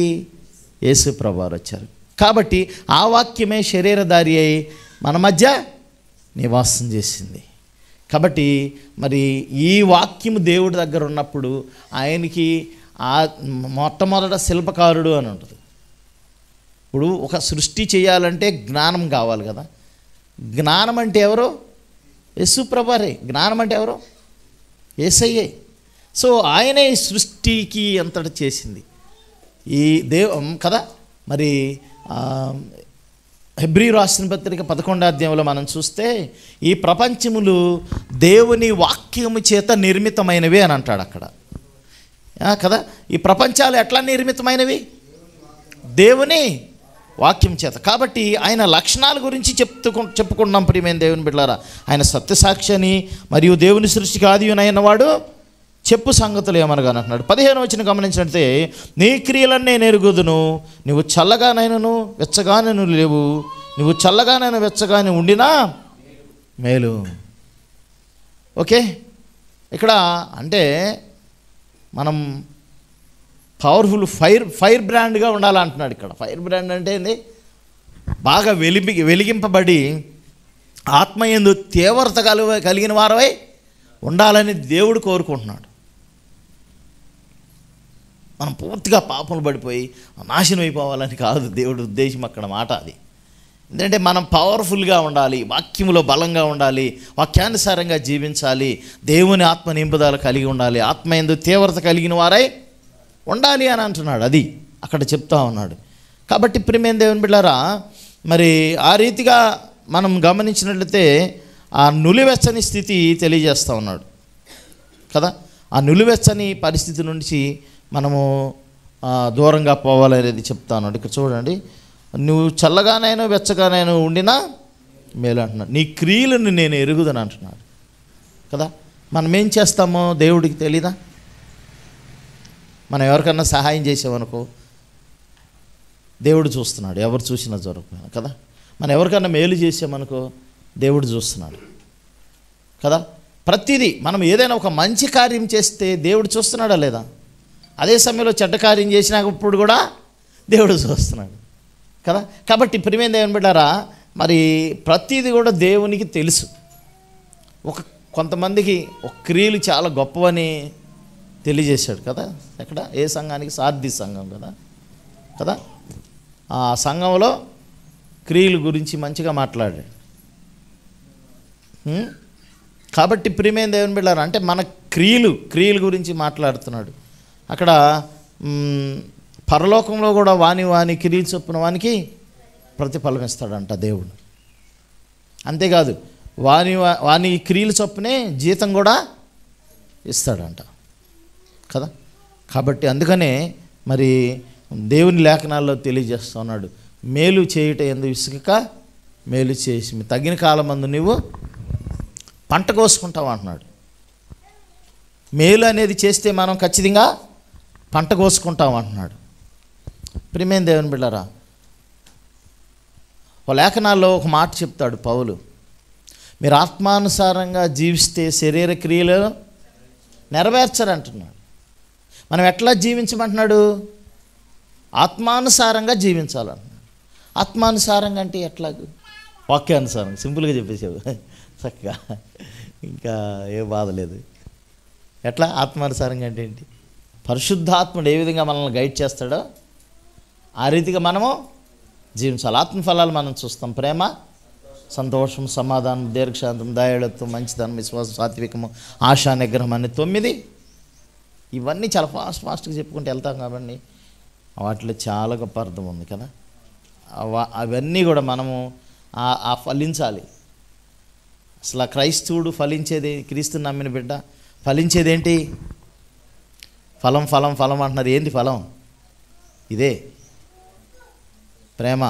యేసు ప్రభువారు వచ్చారు. కాబట్టి ఆ వాక్యమే శరీరధారి అయి మన మధ్య నివాసం చేసింది. కాబట్టి మరి ఈ వాక్యము దేవుడి దగ్గర ఉన్నప్పుడు ఆయనకి ఆ మొట్టమొదట శిల్పకారుడు అని ఉంటుంది. ఇప్పుడు ఒక సృష్టి చేయాలంటే జ్ఞానం కావాలి కదా. జ్ఞానం అంటే ఎవరు? యేసు ప్రభువారే. జ్ఞానం అంటే ఎవరు? యేసయ్యే. సో ఆయనే సృష్టికి అంతటా చేసింది ఈ కదా. మరి హెబ్రీ రాసిన పత్రిక 11వ అధ్యాయంలో మనం చూస్తే ఈ ప్రపంచములు దేవుని వాక్యము చేత నిర్మితమైనవి అని అంటాడు అక్కడ కదా. ఈ ప్రపంచాలు ఎట్లా నిర్మితమైనవి? దేవుని వాక్యం చేత. కాబట్టి ఆయన లక్షణాల గురించి చెప్పుకున్నాం ప్రియమైన దేవుని బిడ్డలారా. ఆయన సత్యసాక్షి అని మరియు దేవుని సృష్టికి ఆదియునైనవాడు చెప్పు సంగతులు ఏమనగా అంటున్నాడు. 15వ వచనం గమనించినట్లయితే నీ క్రియలను నేను ఎరుగుదును, నువ్వు చల్లగానైనను వెచ్చగానైనా లేవు, నువ్వు చల్లగానైనా వెచ్చగానే ఉండినా మేలు. ఓకే, ఇక్కడ అంటే మనం పవర్ఫుల్ ఫైర్ బ్రాండ్గా ఉండాలంటున్నాడు ఇక్కడ. ఫైర్ బ్రాండ్ అంటే ఏంది? బాగా వెలిగింపబడి ఆత్మయందు తీవ్రత కలిగిన వారవై ఉండాలని దేవుడు కోరుకుంటున్నాడు. మనం పూర్తిగా పాపములు పడిపోయి నాశనం అయిపోవాలని కాదు దేవుడి ఉద్దేశం అక్కడ మాట అది. ఎందుకంటే మనం పవర్ఫుల్గా ఉండాలి, వాక్యములో బలంగా ఉండాలి, వాక్యానుసారంగా జీవించాలి, దేవుని ఆత్మ నింపుదల కలిగి ఉండాలి, ఆత్మయందు తీవ్రత కలిగిన వారై ఉండాలి అని అంటున్నాడు. అది అక్కడ చెప్తా ఉన్నాడు. కాబట్టి ప్రియమైన దేవుని బిడ్డలారా, మరి ఆ రీతిగా మనం గమనించినట్లయితే ఆ నులివెచ్చని స్థితి తెలియజేస్తూ ఉన్నాడు కదా. ఆ నులివెచ్చని పరిస్థితి నుంచి మనము దూరంగా పోవాలనేది చెప్తా ఉన్నాడు. ఇక్కడ చూడండి, నువ్వు చల్లగానైనా వెచ్చగానైనా ఉండినా మేలు అంటున్నాడు. నీ క్రియలను నేను ఎరుగుదని అంటున్నాడు కదా. మనం ఏం చేస్తామో దేవుడికి తెలీదా? మనం ఎవరికన్నా సహాయం చేసామనుకో దేవుడు చూస్తున్నాడు, ఎవరు చూసినా జరగకపోయినా కదా. మనం ఎవరికన్నా మేలు చేసామనుకో దేవుడు చూస్తున్నాడు కదా. ప్రతిదీ మనం ఏదైనా ఒక మంచి కార్యం చేస్తే దేవుడు చూస్తున్నాడా లేదా? అదే సమయంలో చెడ్డ కార్యం చేసినప్పుడు కూడా దేవుడు చూస్తున్నాడు కదా. కాబట్టి ప్రియమైన దేవుని బిడ్డారా, మరి ప్రతిదీ కూడా దేవునికి తెలుసు. కొంతమందికి ఒక క్రియలు చాలా గొప్పవని తెలియజేశాడు కదా. ఎక్కడ? ఏ సంఘానికి? సార్థి సంఘం కదా కదా. ఆ సంఘంలో క్రియల గురించి మంచిగా మాట్లాడాడు. కాబట్టి ప్రియమైన దేవుని బిడ్డలారా, అంటే మన క్రియల గురించి మాట్లాడుతున్నాడు అక్కడ. పరలోకంలో కూడా వాని క్రియలు చొప్పున వానికి ప్రతిఫలం ఇస్తాడంట దేవుడు. అంతేకాదు వాని క్రియలు చొప్పునే జీతం కూడా ఇస్తాడంట కదా. కాబట్టి అందుకనే మరి దేవుని లేఖనాల్లో తెలియజేస్తున్నాడు, మేలు చేయుట ఎందు విసుగక మేలు చేసి తగిన కాలమందు నువ్వు పంట కోసుకుంటావు అంటున్నాడు. మేలు అనేది చేస్తే మనం ఖచ్చితంగా పంట కోసుకుంటాం అంటున్నాడు. ప్రియమైన దేవుని బిడ్డలారా, ఒక లేఖనాల్లో ఒక మాట చెప్తాడు పౌలు, మీరు ఆత్మానుసారంగా జీవిస్తే శరీర క్రియలు నెరవేర్చరంటున్నాడు. మనం ఎట్లా జీవించమంటున్నాడు? ఆత్మానుసారంగా జీవించాలన్నాడు. ఆత్మానుసారంగా అంటే ఎట్లా? వాక్యానుసారంగా. సింపుల్గా చెప్పేసావు చక్కగా, ఇంకా ఏ బాధ లేదు. ఎట్లా ఆత్మానుసారంగా అంటే ఏంటి? పరిశుద్ధాత్ముడు ఏ విధంగా మనల్ని గైడ్ చేస్తాడో ఆ రీతిగా మనము జీవించాలి. ఆత్మఫలాలు మనం చూస్తాం. ప్రేమ, సంతోషం, సమాధానం, దీర్ఘశాంతం, దయాళుత్వం, మంచిదనం, విశ్వాసం, సాత్వికము, ఆశా నిగ్రహం అనే 9. ఇవన్నీ చాలా ఫాస్ట్గా చెప్పుకుంటూ వెళ్తాం కాబట్టి వాటిలో చాలా గొప్ప అర్థం ఉంది కదా. అవన్నీ కూడా మనము ఫలించాలి. అసలు క్రైస్తవుడు ఫలించేది, క్రీస్తు నమ్మిన బిడ్డ ఫలించేదేంటి? ఫలం ఫలం ఫలం అంటున్నారు. ఏంటి ఫలం? ఇదే ప్రేమ,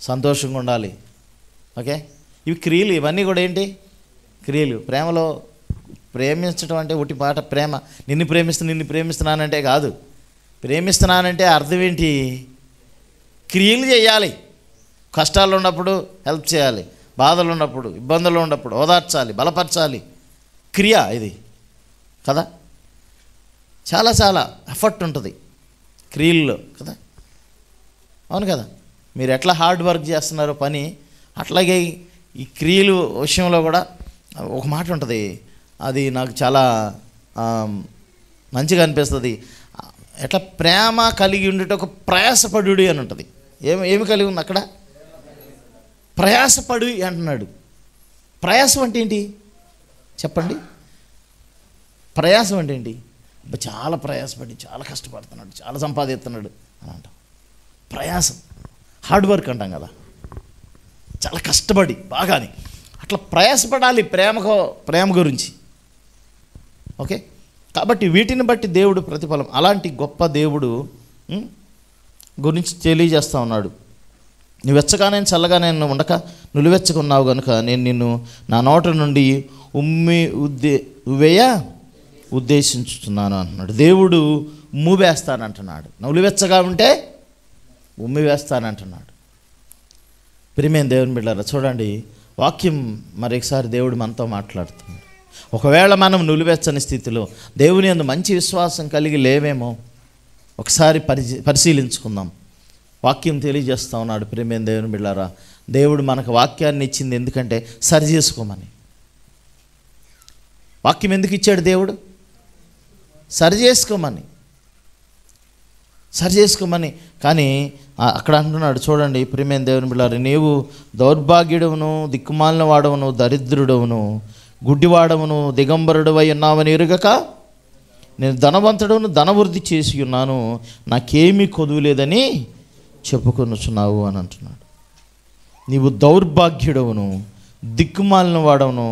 సంతోషంగా ఉండాలి. ఓకే, ఇవి క్రియలు. ఇవన్నీ కూడా ఏంటి? క్రియలు. ప్రేమలో ప్రేమించడం అంటే ఒకటి పాట ప్రేమ. నిన్ను ప్రేమిస్తున్నానంటే కాదు. ప్రేమిస్తున్నానంటే అర్థం ఏంటి? క్రియలు చేయాలి. కష్టాలు ఉన్నప్పుడు హెల్ప్ చేయాలి, బాధలు ఉన్నప్పుడు, ఇబ్బందులు ఉన్నప్పుడు ఓదార్చాలి, బలపరచాలి. క్రియ ఇది కదా. చాలా చాలా ఎఫర్ట్ ఉంటుంది క్రియల్లో కదా. అవును కదా. మీరు ఎట్లా హార్డ్ వర్క్ చేస్తున్నారో పని, అట్లాగే ఈ క్రియలు విషయంలో కూడా ఒక మాట ఉంటుంది. అది నాకు చాలా మంచిగా అనిపిస్తుంది. ఎట్లా ప్రేమ కలిగి ఉండేట ఒక ప్రయాసపడు అని ఉంటుంది. ఏమి కలిగి ఉంది అక్కడ? ప్రయాసపడు అంటున్నాడు. ప్రయాసం అంటే ఏంటి చెప్పండి? ప్రయాసం అంటే ఏంటి? చాలా ప్రయాసపడి, చాలా కష్టపడుతున్నాడు, చాలా సంపాదిస్తున్నాడు అని అంటాం. ప్రయాసం, హార్డ్ వర్క్ అంటాం కదా. చాలా కష్టపడి బాగాని అట్లా ప్రయాసపడాలి ప్రేమ గురించి. ఓకే, కాబట్టి వీటిని బట్టి దేవుడు ప్రతిఫలం, అలాంటి గొప్ప దేవుడు గురించి తెలియజేస్తూ ఉన్నాడు. నువ్వు వెచ్చగానే చల్లగానే ఉండక నులివెచ్చకున్నావు కనుక నేను నిన్ను నా నోట నుండి ఉవ్వేయ ఉద్దేశించుతున్నాను అంటున్నాడు. దేవుడు ఉమ్ము వేస్తానంటున్నాడు. నులివెచ్చగా ఉంటే ఉమ్మి వేస్తానంటున్నాడు. ప్రియమైన దేవుని బిడ్డలారా, చూడండి వాక్యం మరొకసారి దేవుడు మనతో మాట్లాడుతున్నాడు. ఒకవేళ మనం నులివెచ్చని స్థితిలో దేవుని యందు మంచి విశ్వాసం కలిగి లేవేమో ఒకసారి పరిశీలించుకుందాం. వాక్యం తెలియజేస్తూ ఉన్నాడు. ప్రియమైన దేవుని బిడ్డలారా, దేవుడు మనకు వాక్యాన్ని ఇచ్చింది ఎందుకంటే సరి చేసుకోమని. వాక్యం ఎందుకు ఇచ్చాడు దేవుడు? సరి చేసుకోమని. కానీ అక్కడ అంటున్నాడు చూడండి ప్రియమైన దేవుని బిడ్డలారా, నీవు దౌర్భాగ్యుడవును, దిక్కుమాలిన వాడవును, దరిద్రుడవును, గుడ్డివాడవును, దిగంబరుడవై ఉన్నావని ఎరుగక నేను ధనవంతుడవును, ధనవృద్ధి చేసి ఉన్నాను, నాకేమీ కొదువులేదని చెప్పుకొనుచున్నావు అని అంటున్నాడు. నీవు దౌర్భాగ్యుడవును, దిక్కుమాలిన వాడవును,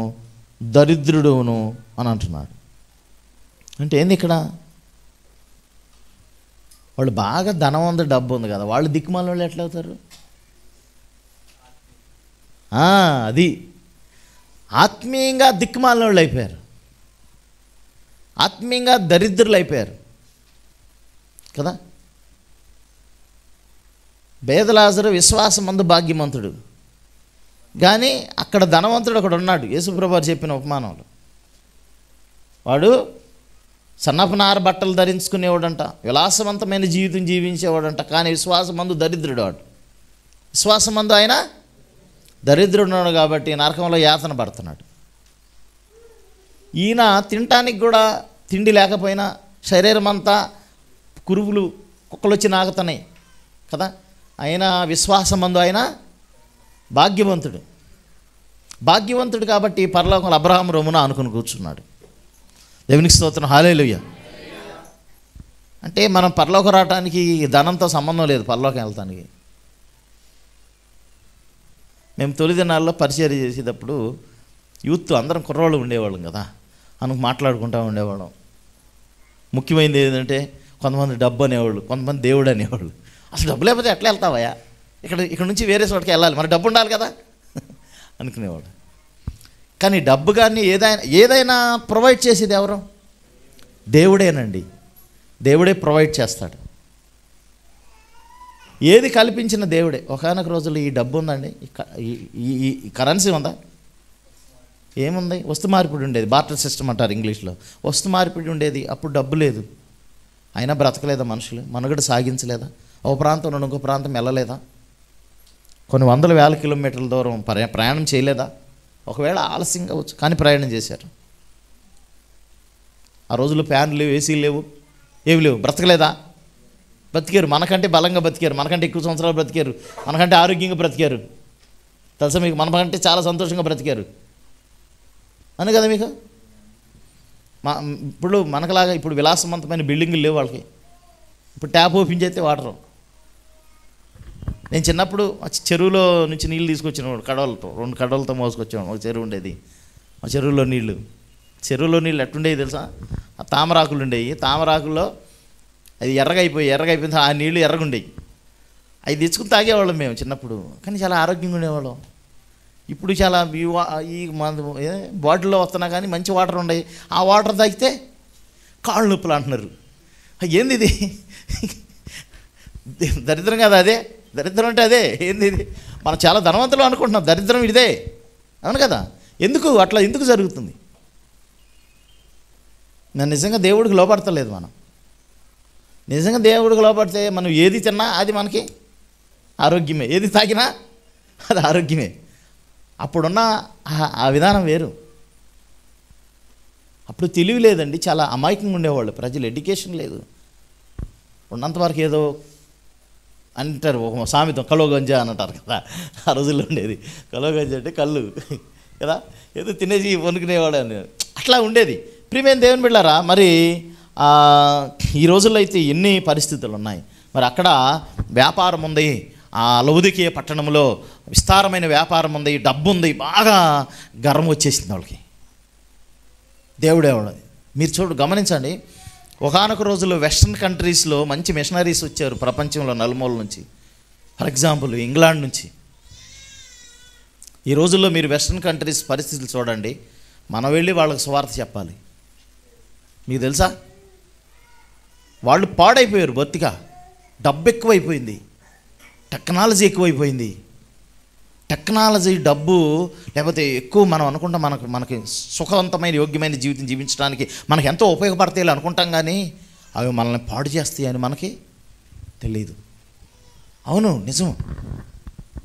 దరిద్రుడవును అని అంటున్నాడు. అంటే ఏంది ఇక్కడ? వాళ్ళు బాగా ధనవంతుడు, డబ్బు ఉంది కదా, వాళ్ళు దిక్కుమాలిన వాళ్ళు ఎట్లా అవుతారు? అది ఆత్మీయంగా దిక్కుమాలిన వాళ్ళు అయిపోయారు, ఆత్మీయంగా దరిద్రులు అయిపోయారు కదా. బేదలాజరు విశ్వాసమందు భాగ్యవంతుడు, కానీ అక్కడ ధనవంతుడు ఒకడు ఉన్నాడు. యేసుప్రభు చెప్పిన ఉపమానంలో వాడు సన్నపనార బట్టలు ధరించుకునేవాడంట, విలాసవంతమైన జీవితం జీవించేవాడంట, కానీ విశ్వాసమందు దరిద్రుడు వాడు. విశ్వాసమందు ఆయన దరిద్రుడు కాబట్టి నరకంలో యాతన పడుతున్నాడు. ఈయన తినటానికి కూడా తిండి లేకపోయినా శరీరం అంతా కురువులు, కుక్కలు వచ్చి నాకుతున్నాయి కదా. ఆయన విశ్వాసమందు ఆయన భాగ్యవంతుడు కాబట్టి పరలోకంలో అబ్రహాము రొమ్మున అనుకుని కూర్చున్నాడు. దేవునికి స్తోత్రం, హల్లెలూయా. అంటే మనం పరలోకం రావటానికి ధనంతో సంబంధం లేదు, పరలోకం వెళ్తానికి. మేము తొలి దినాల్లో పరిచయం చేసేటప్పుడు యూత్ అందరం కుర్రోళ్ళు ఉండేవాళ్ళం కదా, అనుకు మాట్లాడుకుంటూ ఉండేవాళ్ళం. ముఖ్యమైనది ఏంటంటే కొంతమంది డబ్బు అనేవాళ్ళు, కొంతమంది దేవుడు అనేవాళ్ళు. అసలు డబ్బు లేకపోతే ఎట్లా వెళ్తావయ్యా, ఇక్కడ నుంచి వేరే చోటుకి వెళ్ళాలి, మరి డబ్బు ఉండాలి కదా అనుకునేవాడు. కానీ డబ్బు కానీ ఏదైనా ప్రొవైడ్ చేసేది ఎవరు? దేవుడేనండి. దేవుడే ప్రొవైడ్ చేస్తాడు. ఏది కల్పించిన దేవుడే. ఒకనొక రోజుల్లో ఈ డబ్బు ఉందండి, ఈ కరెన్సీ ఉందా? ఏముంది? వస్తు మార్పిడి ఉండేది, బార్టర్ సిస్టమ్ అంటారు ఇంగ్లీష్లో. వస్తు మార్పిడి ఉండేది, అప్పుడు డబ్బు లేదు. అయినా బ్రతకలేదా మనుషులు? మనుగడ సాగించలేదా? ఒక ప్రాంతం నుండి ఇంకో ప్రాంతం వెళ్ళలేదా? కొన్ని వందల వేల కిలోమీటర్ల దూరం ప్రయాణం చేయలేదా? ఒకవేళ ఆలస్యంగా వచ్చు, కానీ ప్రయాణం చేశారు. ఆ రోజుల్లో ఫ్యాన్లు లేవు, ఏసీలు లేవు, ఏవి లేవు, బ్రతకలేదా? బ్రతికారు, మనకంటే బలంగా బ్రతికారు, మనకంటే ఎక్కువ సంవత్సరాలు బ్రతికారు, మనకంటే ఆరోగ్యంగా బ్రతికారు. తెలుసా మీకు? మనకంటే చాలా సంతోషంగా బ్రతికారు అని కదా మీకు. ఇప్పుడు మనకులాగా ఇప్పుడు విలాసవంతమైన బిల్డింగులు లేవు వాళ్ళకి. ఇప్పుడు ట్యాప్ ఓపెన్ చేస్తే వాటరు. నేను చిన్నప్పుడు చెరువులో నుంచి నీళ్ళు తీసుకొచ్చినవాడు కడవలతో, 2 కడవలతో మోసుకొచ్చాను. ఒక చెరువు ఉండేది, ఆ చెరువులో నీళ్ళు ఎట్టుండేవి తెలుసా? ఆ తామరాకులు ఉండేవి, తామరాకుల్లో అది ఎర్రగా అయిపోయింది, ఆ నీళ్ళు ఎర్రగుండేవి. అవి తెచ్చుకుని తాగేవాళ్ళం మేము చిన్నప్పుడు. కానీ చాలా ఆరోగ్యంగా ఉండేవాళ్ళం. ఇప్పుడు చాలా ఈ బాటిల్లో వస్తున్నా కానీ మంచి వాటర్ ఉండేవి. ఆ వాటర్ తాగితే కాళ్ళు నొప్పులు అంటున్నారు. ఏంది ఇది? దరిద్రం కదా అదే? దరిద్రం అంటే అదే. ఏంది ఇది? మనం చాలా ధనవంతులు అనుకుంటున్నాం, దరిద్రం ఇదే. అవును కదా? అట్లా ఎందుకు జరుగుతుంది? నేను నిజంగా దేవుడికి లోపడతలేదు. మనం నిజంగా దేవుడికి లోపడితే మనం ఏది తిన్నా అది మనకి ఆరోగ్యమే, ఏది తాగినా అది ఆరోగ్యమే. అప్పుడున్న ఆ విధానం వేరు. అప్పుడు తెలివి లేదండి, చాలా అమాయకంగా ఉండేవాళ్ళు ప్రజలు, ఎడ్యుకేషన్ లేదు. ఉన్నంతవరకు ఏదో అంటారు, ఒక సామెతం కలోగంజా అని అంటారు కదా, ఆ రోజుల్లో ఉండేది. కలోగంజా అంటే కళ్ళు కదా, ఏదో తినేసి వణుకునేవాడు అని అట్లా ఉండేది. ప్రియమైన దేవుని బిడ్డలారా, మరి ఈ రోజుల్లో అయితే ఎన్ని పరిస్థితులు ఉన్నాయి. మరి అక్కడ వ్యాపారం ఉంది, ఆ లౌదికీయ పట్టణంలో విస్తారమైన వ్యాపారం ఉంది, డబ్బు ఉంది, బాగా గర్వం వచ్చేసింది వాళ్ళకి. దేవుడేవాడు. మీరు గమనించండి, ఒకానొక రోజుల్లో వెస్ట్రన్ కంట్రీస్లో మంచి మిషనరీస్ వచ్చారు ప్రపంచంలో నలుమూల నుంచి. ఫర్ ఎగ్జాంపుల్ ఇంగ్లాండ్ నుంచి. ఈ రోజుల్లో మీరు వెస్ట్రన్ కంట్రీస్ పరిస్థితులు చూడండి, మనం వెళ్ళి వాళ్ళకి సువార్త చెప్పాలి. మీకు తెలుసా? వాళ్ళు పాడైపోయారు బొత్తిగా. డబ్బు ఎక్కువైపోయింది, టెక్నాలజీ ఎక్కువైపోయింది. టెక్నాలజీ, డబ్బు, లేకపోతే ఎక్కువ మనం అనుకుంటాం మనకి సుఖవంతమైన యోగ్యమైన జీవితం జీవించడానికి మనకి ఎంతో ఉపయోగపడతాయి అనుకుంటాం, కానీ అవి మనల్ని పాడు చేస్తాయి అని మనకి తెలియదు. అవును, నిజం.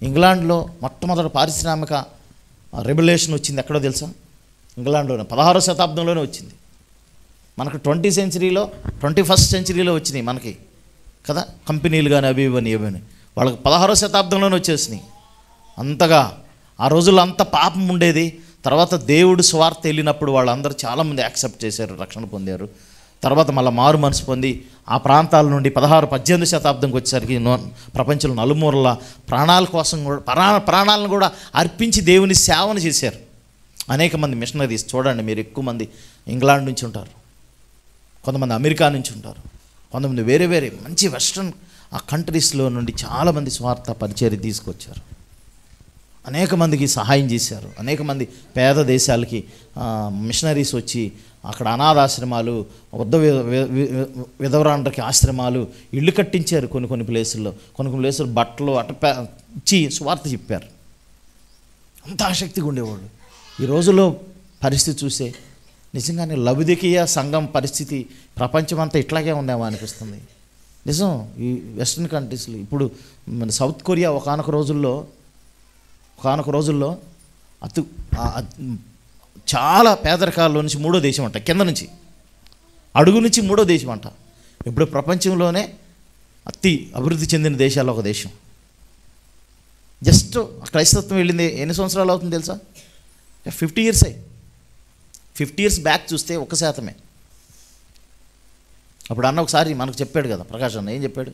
ఇంగ్లాండ్లో మొట్టమొదటి పారిశ్రామిక రెవల్యూషన్ వచ్చింది ఎక్కడో తెలుసా? ఇంగ్లాండ్లోనే 16వ శతాబ్దంలోనే వచ్చింది. మనకు 21st సెంచరీలో వచ్చినాయి మనకి కదా కంపెనీలు కానీ అవి ఇవని. వాళ్ళకి 16వ శతాబ్దంలోనే వచ్చేసినాయి. అంతగా ఆ రోజుల్లో అంత పాపం ఉండేది. తర్వాత దేవుడు స్వార్థ వెళ్ళినప్పుడు వాళ్ళందరూ చాలామంది యాక్సెప్ట్ చేశారు, రక్షణ పొందారు. తర్వాత మళ్ళీ మారు మనసు పొంది ఆ ప్రాంతాల నుండి 16-18 శతాబ్దంకి వచ్చేసరికి ప్రపంచంలో నలుమూలల ప్రాణాల కోసం కూడా ప్రాణాలను కూడా అర్పించి దేవుని సేవను చేశారు అనేక మంది మిషనరీస్. చూడండి, మీరు ఎక్కువ మంది ఇంగ్లాండ్ నుంచి ఉంటారు, కొంతమంది అమెరికా నుంచి ఉంటారు, కొంతమంది వేరే వేరే మంచి వెస్ట్రన్ ఆ కంట్రీస్లో నుండి చాలామంది స్వార్థ పరిచర్య తీసుకొచ్చారు. అనేక మందికి సహాయం చేశారు. అనేక మంది పేద దేశాలకి మిషనరీస్ వచ్చి అక్కడ అనాథాశ్రమాలు, వృద్ధ విధవరాండ్రకి ఆశ్రమాలు, ఇళ్ళు కట్టించారు. కొన్ని ప్లేసుల్లో బట్టలు ఇచ్చి స్వార్థ చెప్పారు. అంత ఆసక్తిగా ఉండేవాళ్ళు. ఈ రోజుల్లో పరిస్థితి చూసే నిజంగానే లౌదికీయ సంఘం పరిస్థితి ప్రపంచమంతా ఇట్లాగే ఉందేమో అనిపిస్తుంది. నిజం. ఈ వెస్ట్రన్ కంట్రీస్లో ఇప్పుడు మన సౌత్ కొరియా ఒకానొక రోజుల్లో చాలా పేదరికాల్లో నుంచి 3వ దేశం అంట, కింద నుంచి అడుగు నుంచి 3వ దేశం అంట. ఇప్పుడు ప్రపంచంలోనే అతి అభివృద్ధి చెందిన దేశాల్లో ఒక దేశం. జస్ట్ క్రైస్తత్వం వెళ్ళింది ఎన్ని సంవత్సరాలు అవుతుంది తెలుసా? 50 years. 50 years బ్యాక్ చూస్తే 1%. అప్పుడు అన్న ఒకసారి మనకు చెప్పాడు కదా, ప్రకాష్ అన్న ఏం చెప్పాడు?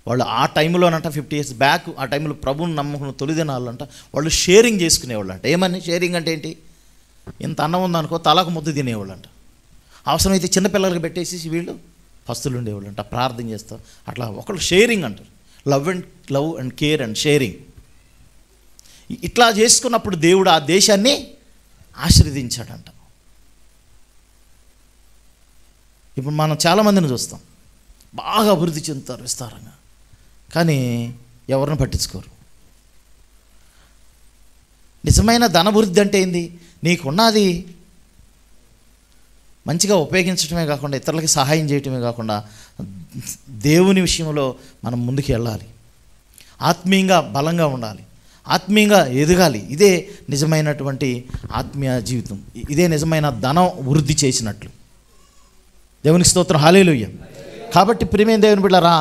వాళ్ళు ఆ టైంలోనంట 50 years బ్యాక్, ఆ టైంలో ప్రభువుని నమ్ముకున్న తొలి దినాలంట వాళ్ళు షేరింగ్ చేసుకునేవాళ్ళు అంట. ఏమని షేరింగ్ అంటే ఏంటి? ఇంత అన్నం ఉందనుకో తలకు ముద్ద తినేవాళ్ళు అంట. అవసరమైతే చిన్నపిల్లలకి పెట్టేసి వీళ్ళు పస్తులు ఉండేవాళ్ళు అంట, ప్రార్థన చేస్తారు. అట్లా ఒకళ్ళు షేరింగ్ అంటారు. Love and care and sharing. ఇట్లా చేసుకున్నప్పుడు దేవుడు ఆ దేశాన్ని ఆశీర్వదించాడంట. ఇప్పుడు మనం చాలామందిని చూస్తాం, బాగా అభివృద్ధి చెందుతారు విస్తారంగా, కానీ ఎవరిని పట్టించుకోరు. నిజమైన ధనభివృద్ధి అంటే ఏంది? నీకున్నది మంచిగా ఉపయోగించడమే కాకుండా, ఇతరులకి సహాయం చేయటమే కాకుండా, దేవుని విషయంలో మనం ముందుకు వెళ్ళాలి, ఆత్మీయంగా బలంగా ఉండాలి, ఆత్మీయంగా ఎదగాలి. ఇదే నిజమైనటువంటి ఆత్మీయ జీవితం. ఇదే నిజమైన ధనం వృద్ధి చేసినట్లు. దేవునికి స్తోత్రం. హల్లెలూయా. కాబట్టి ప్రియమైన దేవుని బిడ్డలారా,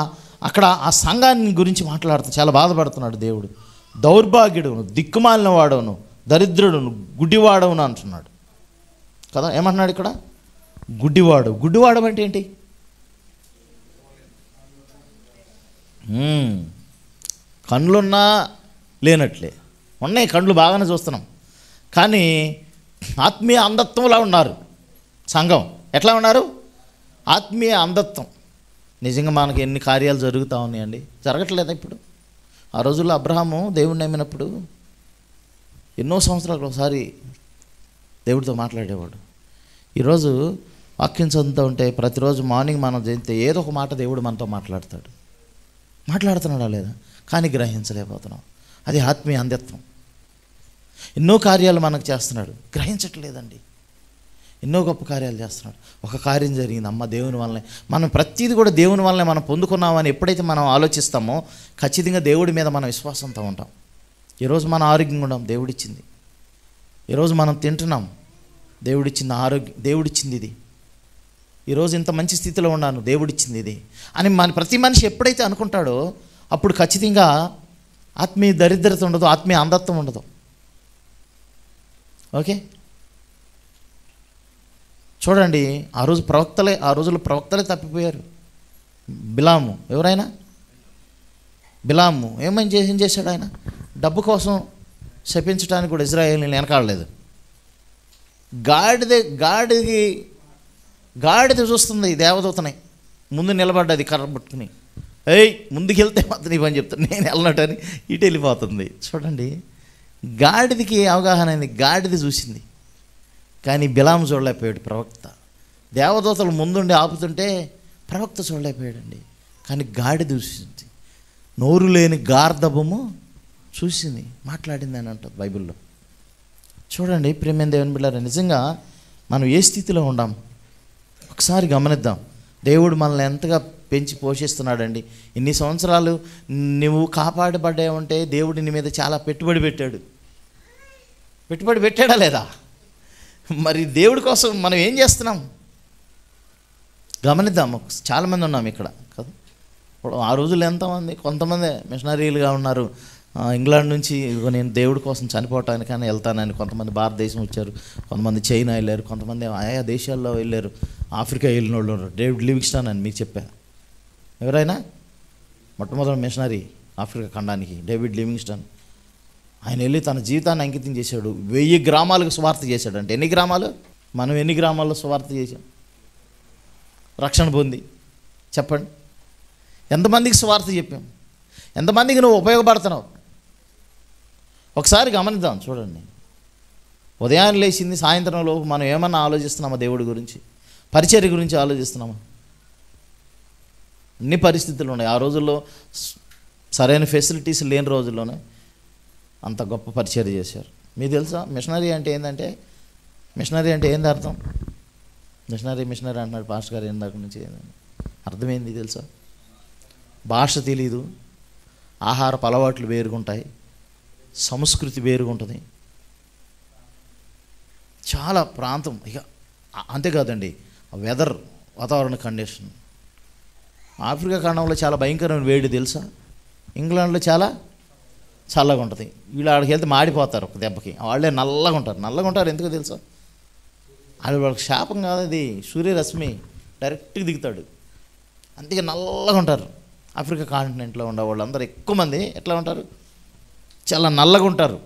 అక్కడ ఆ సంఘాన్ని గురించి మాట్లాడుతూ చాలా బాధపడుతున్నాడు దేవుడు. దౌర్భాగ్యుడును, దిక్కుమాలిన వాడవును, దరిద్రుడును, గుడ్డివాడవును అంటున్నాడు కదా. ఏమంటున్నాడు ఇక్కడ? గుడ్డివాడు. గుడ్డివాడు అంటే ఏంటి? కళ్ళున్నా లేనట్లే ఉన్నాయి, కళ్ళు బాగానే చూస్తున్నాం, కానీ ఆత్మీయ అంధత్వంలా ఉన్నారు సంఘం. ఎట్లా ఉన్నారు? ఆత్మీయ అంధత్వం. నిజంగా మనకి ఎన్ని కార్యాలు జరుగుతూ ఉన్నాయండి, జరగట్లేదా ఇప్పుడు? ఆ రోజుల్లో అబ్రహాము దేవుడిని నమ్మినప్పుడు ఎన్నో సంవత్సరాలకు ఒకసారి దేవుడితో మాట్లాడేవాడు. ఈరోజు వాక్యం చదువుతూ ఉంటే ప్రతిరోజు మార్నింగ్ మనం చేస్తే ఏదో ఒక మాట దేవుడు మనతో మాట్లాడుతున్నాడా లేదా? కానీ గ్రహించలేకపోతున్నాం. అది ఆత్మీయ అంధత్వం. ఎన్నో కార్యాలు మనకు చేస్తున్నాడు, గ్రహించట్లేదండి. ఎన్నో గొప్ప కార్యాలు చేస్తున్నాడు. ఒక కార్యం జరిగింది, అమ్మ దేవుని వల్లనే, మనం ప్రతిదీ కూడా దేవుని వల్లనే మనం పొందుకున్నామని ఎప్పుడైతే మనం ఆలోచిస్తామో ఖచ్చితంగా దేవుడి మీద మనం విశ్వాసంతో ఉంటాం. ఈరోజు మనం ఆరోగ్యంగా ఉన్నాం, దేవుడిచ్చింది. ఈరోజు మనం తింటున్నాం, దేవుడిచ్చింది ఆరోగ్యం, దేవుడిచ్చింది ఇది. ఈరోజు ఇంత మంచి స్థితిలో ఉన్నాను, దేవుడిచ్చింది ఇది అని ప్రతి మనిషి ఎప్పుడైతే అనుకుంటాడో అప్పుడు ఖచ్చితంగా ఆత్మీయ దరిద్రత ఉండదు, ఆత్మీయ అంధత్వం ఉండదు. ఓకే, చూడండి, ఆ రోజుల్లో ప్రవక్తలే తప్పిపోయారు. బిలాము, ఎవరైనా బిలాము ఏం చేశాడు? ఆయన డబ్బు కోసం శపించడానికి కూడా ఇజ్రాయేల్ని వెనకాడలేదు. గాడిద చూస్తుంది దేవదూతని, ముందు నిలబడ్డది కర్ర పట్టుకుని, ముందుకు వెళ్తే మాత్రం నీ పని చెప్తాను, నేను వెళ్ళనటని ఇటు వెళ్ళిపోతుంది. చూడండి, గాడిదకి అవగాహన అయింది, గాడిద చూసింది, కానీ బిలాము చూడలేకపోయాడు ప్రవక్త. దేవదూతలు ముందుండి ఆపుతుంటే ప్రవక్త చూడలేకపోయాడండి, కానీ గాడిద చూసింది. నోరు లేని గార్ధబము చూసింది, మాట్లాడింది అని అంటుంది బైబిల్లో. చూడండి ప్రియమైన దేవుని బిడ్డలారా, నిజంగా మనం ఏ స్థితిలో ఉండాం ఒకసారి గమనిద్దాం. దేవుడు మనల్ని ఎంతగా పెంచి పోషిస్తున్నాడండి. ఇన్ని సంవత్సరాలు నువ్వు కాపాడబడ్డావంటే దేవుడు నీ మీద చాలా పెట్టుబడి పెట్టాడా లేదా? మరి దేవుడి కోసం మనం ఏం చేస్తున్నాం గమనిద్దాం. చాలామంది ఉన్నాం ఇక్కడ కదా. ఇప్పుడు ఆ రోజుల్లో కొంతమంది మిషనరీలుగా ఉన్నారు. ఇంగ్లాండ్ నుంచి నేను దేవుడి కోసం చనిపోవటానికైనా వెళ్తానని కొంతమంది భారతదేశం వచ్చారు, కొంతమంది చైనా వెళ్ళారు, కొంతమంది ఆయా దేశాల్లో వెళ్ళారు, ఆఫ్రికా వెళ్ళిన వాళ్ళు ఉన్నారు. డేవిడ్ లివింగ్స్టన్ అని మీకు చెప్పా, ఎవరైనా మొట్టమొదటి మిషనరీ ఆఫ్రికా ఖండానికి డేవిడ్ లివింగ్స్టన్. ఆయన వెళ్ళి తన జీవితాన్ని అంకితం చేశాడు. 1000 గ్రామాలకు సువార్త చేశాడు. అంటే ఎన్ని గ్రామాలు? మనం ఎన్ని గ్రామాల్లో సువార్త చేశాం, రక్షణ పొంది? చెప్పండి, ఎంతమందికి సువార్త చెప్పాం? ఎంతమందికి నువ్వు ఉపయోగపడుతున్నావు? ఒకసారి గమనిద్దాం. చూడండి, ఉదయాన్నే లేచింది సాయంత్రం లోపు మనం ఏమన్నా ఆలోచిస్తున్నామా? దేవుడి గురించి, పరిచర్య గురించి ఆలోచిస్తున్నామా? అన్ని పరిస్థితులు ఉన్నాయి. ఆ రోజుల్లో సరైన ఫెసిలిటీస్ లేని రోజుల్లోనే అంత గొప్ప పరిచర్య చేశారు. మీకు తెలుసా మిషనరీ అంటే ఏంటంటే? మిషనరీ అంటే ఏంది అర్థం? మిషనరీ అంటున్నాడు పాస్టర్ గారు ఏందాక నుంచి. అర్థమైంది తెలుసా? భాష తెలీదు, ఆహారపు అలవాట్లు వేరుగుంటాయి, సంస్కృతి వేరుగుంటుంది, చాలా ప్రాంతం. ఇక అంతేకాదండి, వాతావరణ కండిషన్. ఆఫ్రికా ఖండంలో చాలా భయంకరమైన వేడి తెలుసా? ఇంగ్లాండ్లో చాలా చల్లగా ఉంటుంది. వీళ్ళు ఆడికి వెళ్తే మాడిపోతారు ఒక దెబ్బకి. వాళ్ళే నల్లగా ఉంటారు. ఎందుకో తెలుసా? వాళ్ళకి శాపం కాదు, అది సూర్యరశ్మి డైరెక్ట్గా దిగుతాడు, అందుకే నల్లగా ఉంటారు. ఆఫ్రికా కాంటినెంట్లో ఉండే వాళ్ళందరూ ఎక్కువ మంది ఎట్లా ఉంటారు? చాలా నల్లగా ఉంటారు.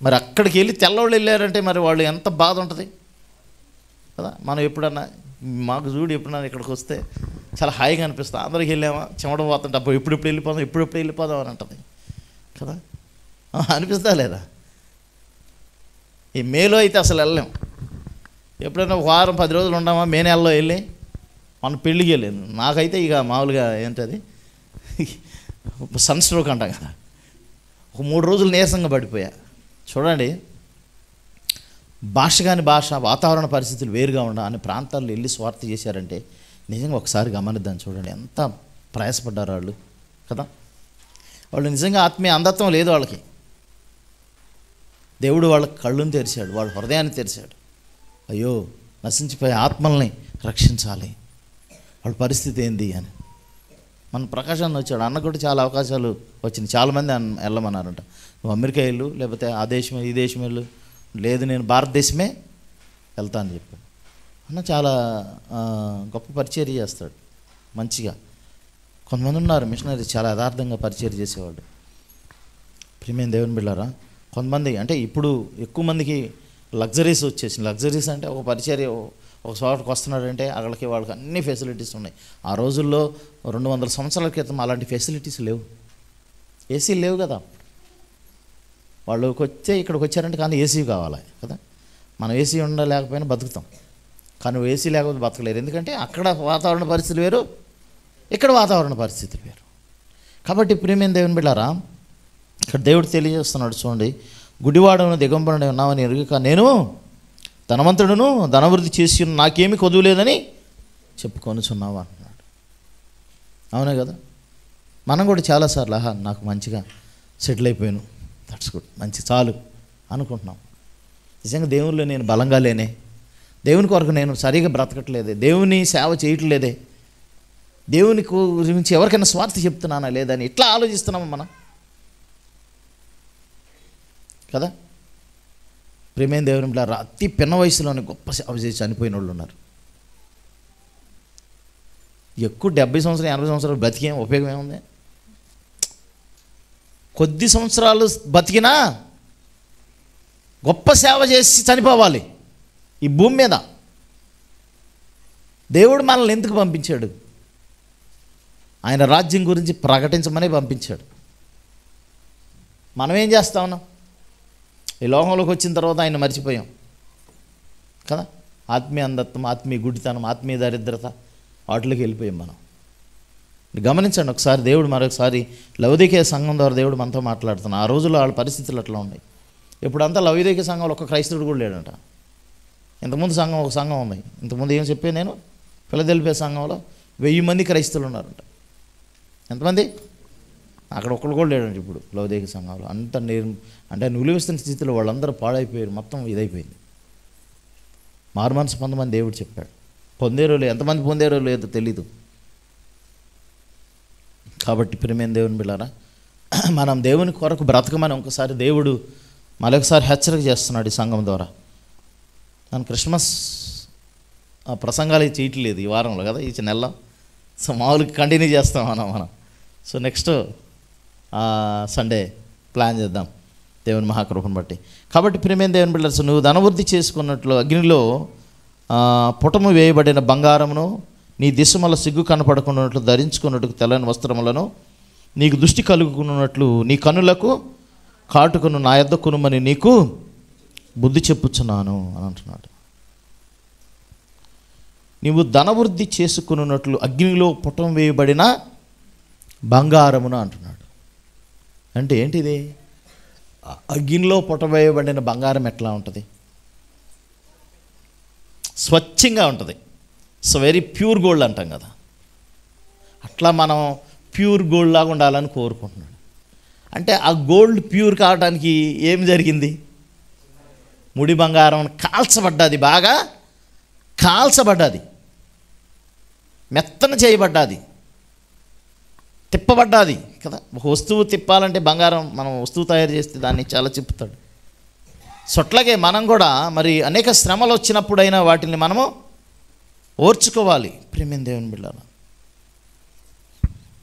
మరి అక్కడికి వెళ్ళి తెల్లవాళ్ళు వెళ్ళారంటే మరి వాళ్ళు ఎంత బాధ ఉంటుంది కదా. మనం ఎప్పుడన్నా మాకు చూడు, ఎప్పుడన్నా ఇక్కడికి వస్తే చాలా హాయిగా అనిపిస్తుంది. అందరికి వెళ్ళామా చెమట పోతుంటే అప్పుడు ఎప్పుడెప్పుడు వెళ్ళిపోదాం అని అంటుంది కదా. అనిపిస్తా లేదా? ఈ మేలో అయితే అసలు వెళ్ళలేం. ఎప్పుడైనా ఒక వారం 10 రోజులు ఉన్నామా మే నెలలో వెళ్ళి మన పెళ్ళికి వెళ్ళాను. నాకైతే ఇక మామూలుగా ఏంటది సన్ స్ట్రోక్ అంటాం కదా, ఒక 3 రోజులు నీరసంగా పడిపోయా. చూడండి, భాష వాతావరణ పరిస్థితులు వేరుగా అన్ని ప్రాంతాల్లో వెళ్ళి స్వార్థ చేశారంటే నిజంగా ఒకసారి గమనిద్దాం. చూడండి ఎంత ప్రయాసపడ్డారు వాళ్ళు కదా. వాళ్ళు నిజంగా ఆత్మీయ అంధత్వం లేదు వాళ్ళకి. దేవుడు వాళ్ళ కళ్ళుని తెరిచాడు, వాళ్ళ హృదయాన్ని తెరిచాడు. అయ్యో, నశించిపోయే ఆత్మల్ని రక్షించాలి, వాళ్ళ పరిస్థితి ఏంది అని. మన ప్రకాశాన్ని వచ్చాడు, అన్న కూడా చాలా అవకాశాలు వచ్చినాయి. చాలామంది వెళ్ళమన్నారంట, నువ్వు అమెరికా వెళ్ళు, లేకపోతే ఆ దేశం ఈ దేశం వెళ్ళు, లేదు నేను భారతదేశమే వెళ్తా అని చెప్పాడు. అన్న చాలా గొప్ప పరిచర్య చేస్తాడు మంచిగా. కొంతమంది ఉన్నారు మిషనరీ చాలా యథార్థంగా పరిచర్య చేసేవాళ్ళు. ప్రియమైన దేవుని బిడ్డలారా, కొంతమంది అంటే ఇప్పుడు ఎక్కువ మందికి లగ్జరీస్ వచ్చేసింది. లగ్జరీస్ అంటే ఒక పరిచర్య ఒక చోటకు వస్తున్నాడంటే అక్కడికి వాళ్ళకి అన్ని ఫెసిలిటీస్ ఉన్నాయి. ఆ రోజుల్లో 200 సంవత్సరాల క్రితం అలాంటి ఫెసిలిటీస్ లేవు, ఏసీలు లేవు కదా. వాళ్ళకి వచ్చే ఇక్కడికి వచ్చారంటే కానీ ఏసీ కావాలి కదా. మనం ఏసీ ఉండలేకపోయినా బతుకుతాం, కానీ ఏసీ లేకపోతే బతకలేరు. ఎందుకంటే అక్కడ వాతావరణ పరిస్థితులు వేరు, ఇక్కడ వాతావరణ పరిస్థితులు వేరు. కాబట్టి ప్రియమైన దేవుని బిడ్డారా, ఇక్కడ దేవుడు తెలియజేస్తున్నాడు చూడండి, గుడివాడను దిగంబరుని ఉన్నామని ఎరుగక నేను ధనవంతుడును ధనవృద్ధి చేసి నాకేమీ కొదువు లేదని చెప్పుకొనుచున్నావు అంటున్నాడు. అవునే కదా. మనం కూడా చాలాసార్లు నాకు మంచిగా సెటిల్ అయిపోయాను, దట్స్ గుడ్, మంచి చాలు అనుకుంటున్నాం. నిజంగా దేవునిలో నేను బలంగా లేనే, దేవుని కొరకు నేను సరిగా బ్రతకట్లేదే, దేవుని సేవ చేయట్లేదే, దేవుని గురించి ఎవరికైనా స్వార్థ చెప్తున్నానా లేదని ఇట్లా ఆలోచిస్తున్నాము మనం కదా. ప్రేమైన దేవుని బిడ్డ, అతి పిన్న వయసులోనే గొప్ప సేవ చేసి చనిపోయిన వాళ్ళు ఉన్నారు. ఎక్కువ 70 సంవత్సరాలు 80 సంవత్సరాలు బతికేం ఉపయోగం ఏముంది? కొద్ది సంవత్సరాలు బతికినా గొప్ప సేవ చేసి చనిపోవాలి ఈ భూమి మీద. దేవుడు మనల్ని ఎందుకు పంపించాడు? ఆయన రాజ్యం గురించి ప్రకటించమని పంపించాడు. మనం ఏం చేస్తా ఉన్నాం? ఈ లోకంలోకి వచ్చిన తర్వాత ఆయన మర్చిపోయాం కదా. ఆత్మీయ అంధత్వం, ఆత్మీయ గుడితనం, ఆత్మీయ దరిద్రత, వాటిలోకి వెళ్ళిపోయాం మనం. గమనించండి ఒకసారి, దేవుడు మరొకసారి లౌదికేయ సంఘం ద్వారా దేవుడు మనతో మాట్లాడుతున్నాడు. ఆ రోజుల్లో వాళ్ళ పరిస్థితులు అట్లా ఉన్నాయి. ఇప్పుడంతా లౌదికేయ సంఘంలో ఒక్క క్రైస్తవుడు కూడా లేడంట. ఇంతకుముందు సంఘం ఒక సంఘం ఉంది. ఇంతకుముందు ఏం చెప్పాను నేను, ఫిలదెల్ఫియా సంఘంలో 1000 మంది క్రైస్తవులు ఉన్నారంట. ఎంతమంది? అక్కడ ఒక్కడు కూడా లేడండి ఇప్పుడు లౌదికేయ సంఘంలో. అంటే నిలువస్తున్న స్థితిలో వాళ్ళందరూ పాడైపోయారు, మొత్తం ఇదైపోయింది. మారుమనసు పొందమని దేవుడు చెప్పాడు. పొందేరో లేదు, ఎంతమంది పొందేరో లేదో తెలీదు. కాబట్టి ప్రియమైన దేవుని బిడ్డలారా, మనం దేవుని కొరకు బ్రతకమని ఒకసారి దేవుడు మరొకసారి హెచ్చరిక చేస్తున్నాడు ఈ సంఘం ద్వారా. మనం క్రిస్మస్ ప్రసంగాలు చేయట్లేదు ఈ వారంలో కదా, ఈ నెలలో. సో మామూలుగా కంటిన్యూ చేస్తాం మనం. సో నెక్స్ట్ సండే ప్లాన్ చేద్దాం దేవుని మహాకృపను బట్టి. కాబట్టి ప్రియమైన దేవుని బిడ్డలారా, నువ్వు ధనవృద్ధి చేసుకున్నట్లు అగ్నిలో పుటము వేయబడిన బంగారమును నీ దిశమల సిగ్గు కనపడకున్నట్లు ధరించుకున్నట్టు తెల్లని వస్త్రములను నీకు దృష్టి కలుగుకున్నట్లు నీ కన్నులకు కాటుకును నా యొద్ద కొనుమని నీకు బుద్ధి చెప్పుచున్నాను అని అంటున్నాడు. నీవు ధనవృద్ధి చేసుకున్నట్లు అగ్నిలో పుటం వేయబడిన బంగారమును అంటున్నాడు. అంటే ఏంటిది? అగ్నిలో పుటం వేయబడిన బంగారం ఎట్లా ఉంటుంది? స్వచ్ఛంగా ఉంటుంది. సో వెరీ ప్యూర్ గోల్డ్ అంటాం కదా, అట్లా మనం ప్యూర్ గోల్డ్ లాగా ఉండాలని కోరుకుంటున్నాడు. అంటే ఆ గోల్డ్ ప్యూర్ కావడానికి ఏం జరిగింది? ముడి బంగారం కాల్చబడ్డది, బాగా కాల్చబడ్డది, మెత్తన చేయబడ్డది, తిప్పబడ్డది కదా. ఒక వస్తువు తిప్పాలంటే బంగారం, మనం వస్తువు తయారు చేస్తే దాన్ని చాలా తిప్పుతాడు. సో అట్లాగే మనం కూడా మరి అనేక శ్రమలు వచ్చినప్పుడైనా వాటిని మనము ఓర్చుకోవాలి. ప్రియమైన దేవుని బిడ్డలారా,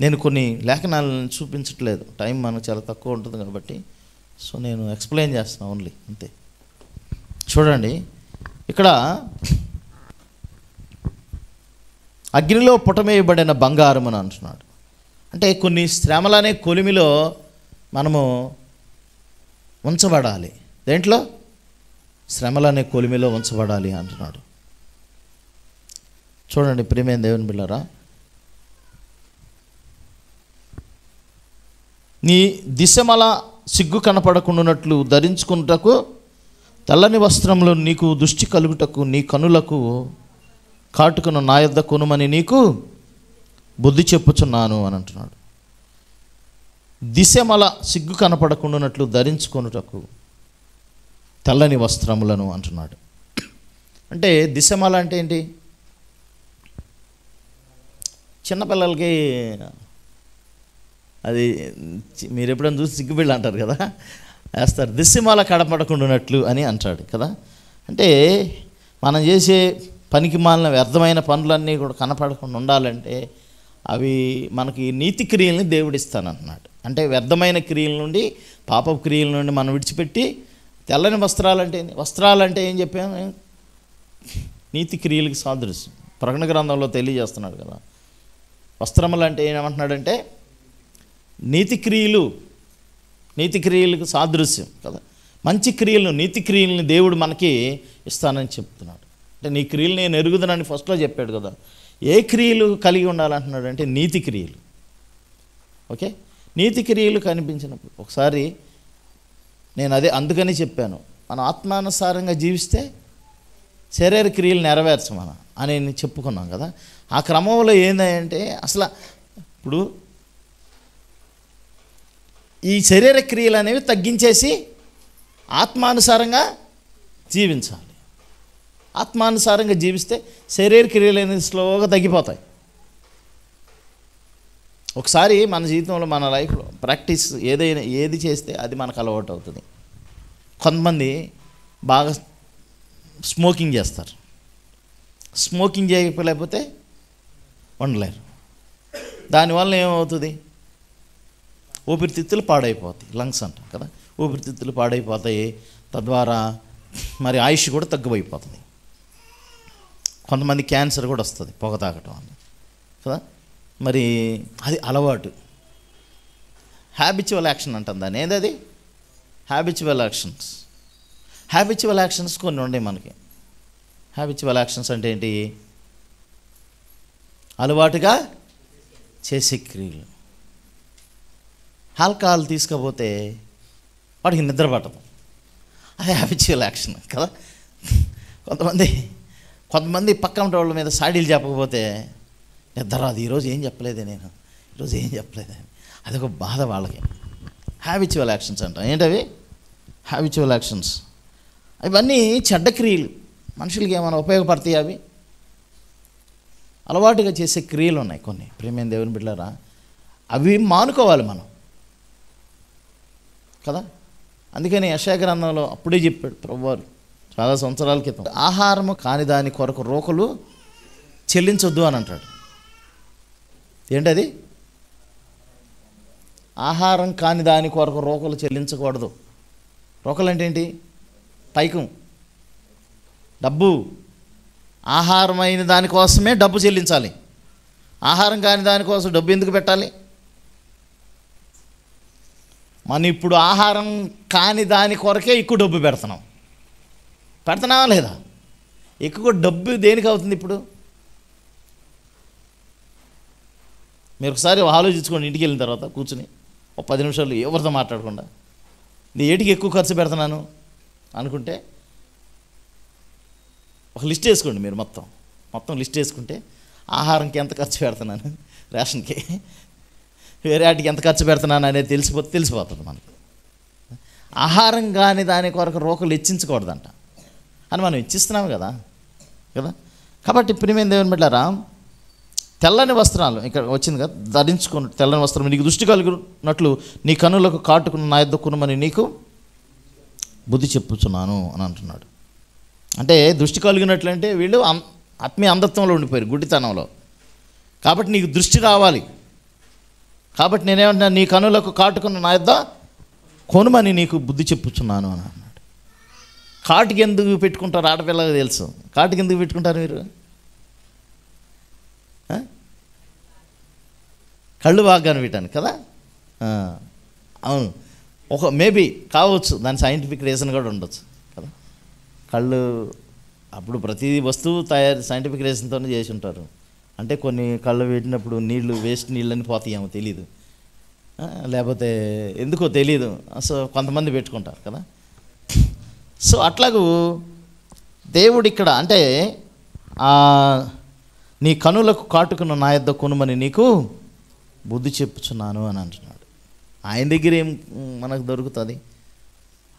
నేను కొన్ని లేఖనాలను చూపించట్లేదు, టైం మనకు చాలా తక్కువ ఉంటుంది కాబట్టి. సో నేను ఎక్స్ప్లెయిన్ చేస్తున్నాను ఓన్లీ, అంతే. చూడండి, ఇక్కడ అగ్నిలో పుటమేయబడిన బంగారమును అంటున్నాడు. అంటే కొన్ని శ్రమలనే కొలిమిలో మనము ఉంచబడాలి. దేంట్లో? శ్రమలనే కొలిమిలో ఉంచబడాలి అంటున్నాడు. చూడండి ప్రియమైన దేవుని బిడ్డలారా, నీ దిశమల సిగ్గు కనపడకుండానట్లు ధరించుకున్నటకు తెల్లని వస్త్రంలో నీకు దృష్టి కలుగుటకు నీ కనులకు కాటుకను నా యొద్ద కొనుమని నీకు బుద్ధి చెప్పుచున్నాను అని అంటున్నాడు. దిశమల సిగ్గు కనపడకుండానట్లు ధరించుకొనుటకు తెల్లని వస్త్రములను అంటున్నాడు. అంటే దిశమల అంటే ఏంటి? చిన్నపిల్లలకి అది మీరు ఎప్పుడైనా చూసి సిగ్గుపిల్ల అంటారు కదా, వేస్తారు. దిస్సిమాల కడపడకుండానట్లు అని అంటాడు కదా. అంటే మనం చేసే పనికి మాలిన వ్యర్థమైన పనులన్నీ కూడా కనపడకుండా ఉండాలంటే అవి మనకి నీతి క్రియల్ని దేవుడిస్తానంటున్నాడు. అంటే వ్యర్థమైన క్రియల నుండి, పాపపు క్రియల నుండి మనం విడిచిపెట్టి తెల్లని వస్త్రాలంటే ఏం చెప్పాము? నీతి క్రియలకి సాదృశ్యం. ప్రకటన గ్రంథంలో తెలియజేస్తున్నాడు కదా. వస్త్రములు అంటే ఏమంటున్నాడంటే నీతి క్రియలకు సాదృశ్యం కదా. మంచి క్రియలను, నీతి క్రియలను దేవుడు మనకి ఇస్తానని చెప్తున్నాడు. అంటే నీ క్రియలు నేను ఎరుగుదనని ఫస్ట్లో చెప్పాడు కదా. ఏ క్రియలు కలిగి ఉండాలంటున్నాడు అంటే నీతి క్రియలు. ఓకే, నీతి క్రియలు కనిపించినప్పుడు ఒకసారి నేను అందుకని చెప్పాను, మనం ఆత్మానుసారంగా జీవిస్తే శరీర క్రియలు నెరవేర్చం మనం అని చెప్పుకున్నాం కదా. ఆ క్రమంలో ఏంటంటే అసలు ఇప్పుడు ఈ శరీర క్రియలు అనేవి తగ్గించేసి ఆత్మానుసారంగా జీవించాలి. ఆత్మానుసారంగా జీవిస్తే శరీర క్రియలు అనేది స్లోగా తగ్గిపోతాయి. ఒకసారి మన జీవితంలో, మన లైఫ్లో ప్రాక్టీస్ ఏది చేస్తే అది మనకు అలవాటు అవుతుంది. కొంతమంది బాగా స్మోకింగ్ చేస్తారు. స్మోకింగ్ చేయలేకపోతే ఉండలేరు. దానివల్ల ఏమవుతుంది? ఊపిరితిత్తులు పాడైపోతాయి, లంగ్స్ అంటాం కదా. ఊపిరితిత్తులు పాడైపోతాయి, తద్వారా మరి ఆయుష్ కూడా తగ్గిపోతుంది. కొంతమంది క్యాన్సర్ కూడా వస్తుంది పొగ తాగటం వల్ల కదా. మరి అది అలవాటు, హ్యాబిచువల్ యాక్షన్ అంటాం దాన్ని. ఏదది? హ్యాబిచువల్ యాక్షన్స్ కొన్ని ఉన్నాయి మనకి. హ్యాబిచువల్ యాక్షన్స్ అంటే ఏంటి? అలవాటుగా చేసే క్రియలు. ఆల్కహాల్ తీసుకోపోతే వాడికి నిద్ర పట్టదు, అది హ్యాబిచువల్ యాక్షన్ కదా. కొంతమంది పక్కన వాళ్ళ మీద సాడీలు చెప్పకపోతే నిద్ర రాదు. ఈరోజు ఏం చెప్పలేదే నేను, ఈరోజు ఏం చెప్పలేదే, అదొక బాధ వాళ్ళకి. హ్యాబిచువల్ యాక్షన్స్ అంటాం. ఏంటవి? Habitual actions. ఇవన్నీ చెడ్డ క్రియలు. మనుషులకి ఏమైనా ఉపయోగపడతాయి అవి? అలవాటుగా చేసే క్రియలు ఉన్నాయి కొన్ని. ప్రియమైన దేవుని బిడ్డలారా, అవి మానుకోవాలి మనం కదా. అందుకని యెషయా గ్రంథంలో అప్పుడే చెప్పాడు ప్రభువారు చాలా సంవత్సరాల క్రితం, ఆహారము కాని దాని కొరకు రోకలు చెల్లించొద్దు అని అంటాడు. ఏంటది? ఆహారం కాని దాని కొరకు రోకలు చెల్లించకూడదు. రోకలు అంటే ఏంటి? పైకం, డబ్బు. ఆహారమైన దానికోసమే డబ్బు చెల్లించాలి. ఆహారం కాని దానికోసం డబ్బు ఎందుకు పెట్టాలి? మనం ఇప్పుడు ఆహారం కాని దాని కొరకే ఎక్కువ డబ్బు పెడుతున్నావా లేదా? ఎక్కువ డబ్బు దేనికి అవుతుంది ఇప్పుడు? మీరు ఒకసారి ఆలోచించుకోండి. ఇంటికి వెళ్ళిన తర్వాత కూర్చుని ఒక 10 నిమిషాలు ఎవరితో మాట్లాడకుండా నేను ఏటికి ఎక్కువ ఖర్చు పెడుతున్నాను అనుకుంటే ఒక లిస్ట్ వేసుకోండి. మీరు మొత్తం లిస్ట్ వేసుకుంటే ఆహారంకి ఎంత ఖర్చు పెడుతున్నాను, రేషన్కి, వేరే వాటికి ఎంత ఖర్చు పెడుతున్నాను అనేది తెలిసిపోతుంది మనకి. ఆహారం కానీ దాని కొరకు రోకలు హెచ్చించకూడదంట అని మనం ఇచ్చిస్తున్నాం కదా. కాబట్టి ప్రియమైన దేవుని బిడ్డలారా, తెల్లని వస్త్రాలు ఇక్కడ వచ్చింది కదా, ధరించుకున్న తెల్లని వస్త్రం నీకు దృష్టి కలిగినట్లు నీ కన్నులకు కాటుకున్న నా యొద్ద కొనుమని నీకు బుద్ధి చెప్పుచున్నాను అని అంటున్నాడు. అంటే దృష్టి కలిగినట్లు అంటే వీళ్ళు ఆత్మీయ అంధత్వంలో ఉండిపోయారు, గుడ్డితనంలో. కాబట్టి నీకు దృష్టి రావాలి. కాబట్టి నేనేమంటున్నా, నీ కన్నులకు కాటుకున్న నా యొద్ద కొనుమని నీకు బుద్ధి చెప్పుచున్నాను అని అన్నాడు. కాటుకి ఎందుకు పెట్టుకుంటారు? ఆడపిల్లలకు తెలుసు. కాటుకి ఎందుకు పెట్టుకుంటారు మీరు? కళ్ళు బాగా కనిపెట్టాను కదా. అవును, మేబీ కావచ్చు, దాని సైంటిఫిక్ రీజన్ కూడా ఉండొచ్చు కదా. కళ్ళు అప్పుడు ప్రతి వస్తువు సైంటిఫిక్ రీజన్తోనే చేసి ఉంటారు. అంటే కొన్ని కళ్ళు పెట్టినప్పుడు వేస్ట్ నీళ్ళని పోతాయేమో తెలీదు, లేకపోతే ఎందుకో తెలీదు. సో కొంతమంది పెట్టుకుంటారు కదా. సో అట్లాగూ దేవుడు ఇక్కడ అంటే నీ కనులకు కాటుకున్న నా యొద్ద కొనుమని నీకు బుద్ధి చెప్పుచున్నాను అని అంటున్నాడు. ఆయన దగ్గర ఏం మనకు దొరుకుతుంది?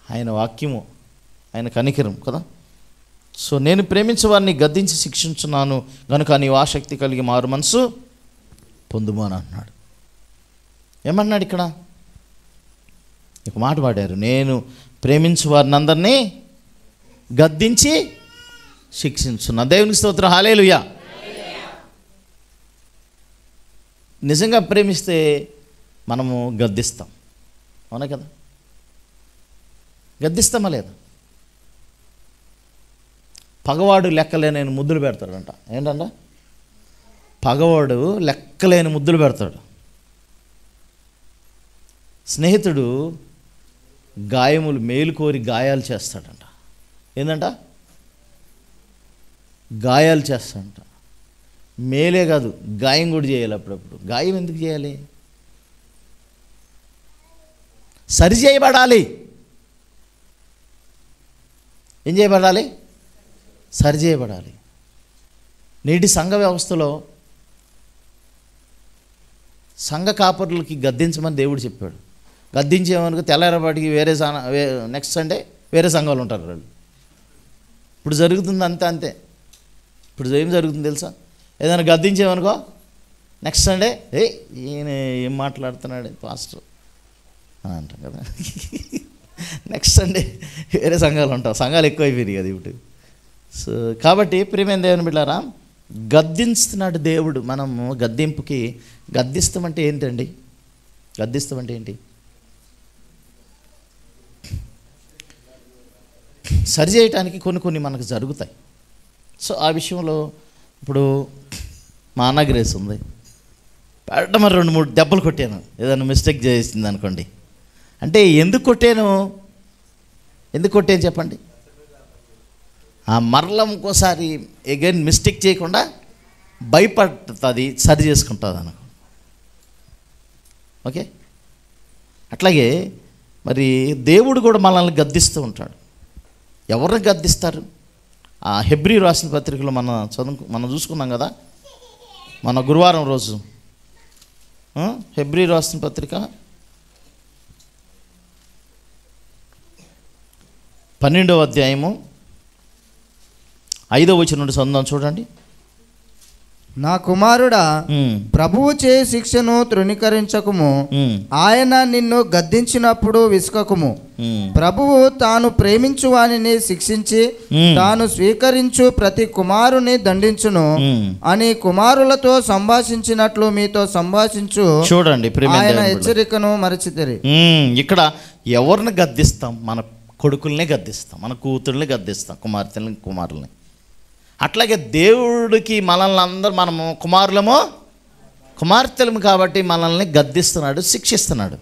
ఆయన వాక్యము, ఆయన కనికరం కదా. సో నేను ప్రేమించే వారిని గద్దించి శిక్షించున్నాను గనుక నీవు ఆసక్తి కలిగి మారు మనసు పొందుము అని అంటున్నాడు. ఏమన్నాడు ఇక్కడ? ఒక మాట పాడారు, నేను ప్రేమించు వారిని అందరినీ గద్దించి శిక్షించున్నా. దేవునికి స్తోత్రం, హల్లెలూయా. నిజంగా ప్రేమిస్తే మనము గద్దిస్తాం, అవునా కదా? గద్దిస్తామా లేదా? పగవాడు లెక్కలేని ముద్దులు పెడతాడంట. ఏంటంట? పగవాడు లెక్కలేని ముద్దులు పెడతాడు. స్నేహితుడు గాయములు మేలు కోరి గాయాలు చేస్తాడంట. ఏంటంట? గాయాలు చేస్తాడంట. మేలే కాదు, గాయం కూడా చేయాలి. అప్పుడప్పుడు గాయం ఎందుకు చేయాలి? సరి చేయబడాలి. ఏం చేయబడాలి? సరి చేయబడాలి. నేటి సంఘ వ్యవస్థలో సంఘ కాపరులకి గద్దించమని దేవుడు చెప్పాడు. గద్దించేమనుకో తెల్లారపాటికి నెక్స్ట్ సండే వేరే సంఘాలు ఉంటారు వాళ్ళు. ఇప్పుడు జరుగుతుంది అంతే. ఇప్పుడు ఏం జరుగుతుంది తెలుసా? ఏదైనా గద్దించేమనుకో నెక్స్ట్ సండే ఈయన ఏం మాట్లాడుతున్నాడు పాస్టర్ అని అంటాం కదా. నెక్స్ట్ సండే వేరే సంఘాలు ఉంటాం. సంఘాలు ఎక్కువ అయిపోయినాయి కదా ఇప్పుడు. సో కాబట్టి ప్రియమైన దేవుని బిడ్డలారా, గద్దిస్తున్నాడు దేవుడు. మనము గద్దింపుకి గద్దిస్తామంటే ఏంటండి? గద్దిస్తామంటే ఏంటి? సరి చేయటానికి కొన్ని మనకు జరుగుతాయి. సో ఆ విషయంలో ఇప్పుడు మా అన్న గ్రేస్ ఉంది, మరి 2-3 దెబ్బలు కొట్టాను. ఏదైనా మిస్టేక్ చేసింది అనుకోండి, అంటే ఎందుకు కొట్టాను చెప్పండి. ఆ మరలం ఇంకోసారి అగైన్ మిస్టేక్ చేయకుండా భయపడుతుంది, సరి చేసుకుంటుంది అనుకో. ఓకే, అట్లాగే మరి దేవుడు కూడా మనల్ని గద్దిస్తూ ఉంటాడు. ఎవరిని గద్దిస్తారు? ఆ హెబ్రీ రాసిన పత్రికలో మనం చూసుకున్నాం కదా మన గురువారం రోజు. హెబ్రీ రాసిన పత్రిక 12వ అధ్యాయము 5వ వచనం నుండి చదువుదాం, చూడండి. నా కుమారుడా, ప్రభువు చే శిక్షను తృణీకరించకుము. ఆయన నిన్ను గద్దించినప్పుడు విసుకకుము. ప్రభువు తాను ప్రేమించు వానిని శిక్షించి తాను స్వీకరించు ప్రతి కుమారుని దండించును అని కుమారులతో సంభాషించినట్లు మీతో సంభాషించు. చూడండి, ఆయన హెచ్చరికను మరచితిరి. ఇక్కడ ఎవరిని గద్దిస్తాం? మన కొడుకుల్ని గద్దిస్తాం, మన కూతుర్ని గద్దిస్తాం, కుమారుల్ని. అట్లాగే దేవుడికి మనల్ని అందరూ మనము కుమార్తెలము కాబట్టి మనల్ని గద్దిస్తున్నాడు, శిక్షిస్తున్నాడు.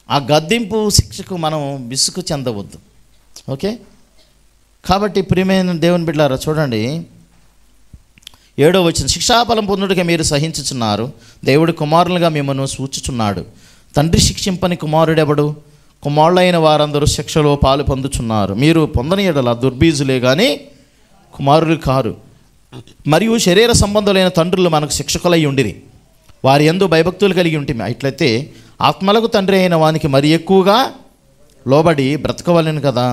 ఆ గద్దింపు శిక్షకు మనం విసుగు చెందవద్దు. ఓకే, కాబట్టి ప్రియమైన దేవుని బిడ్డలారా చూడండి, 7వ వచనం, శిక్షాఫలం పొందుటకే మీరు సహించుచున్నారు, దేవుడు కుమారులుగా మిమ్మల్ని సూచుచున్నాడు. తండ్రి శిక్షింపని కుమారుడెవడు? కుమారులైన వారందరూ శిక్షలో పాలు పొందుచున్నారు. మీరు పొందని ఎడల దుర్బీజులే కానీ కుమారులు కారు. మరియు శరీర సంబంధులైన తండ్రులు మనకు శిక్షకులై ఉండిరి, వారి యందు భయభక్తులు కలిగి ఉంటుంది. ఇట్లయితే ఆత్మలకు తండ్రి అయిన వానికి మరి ఎక్కువగా లోబడి బ్రతకవలను కదా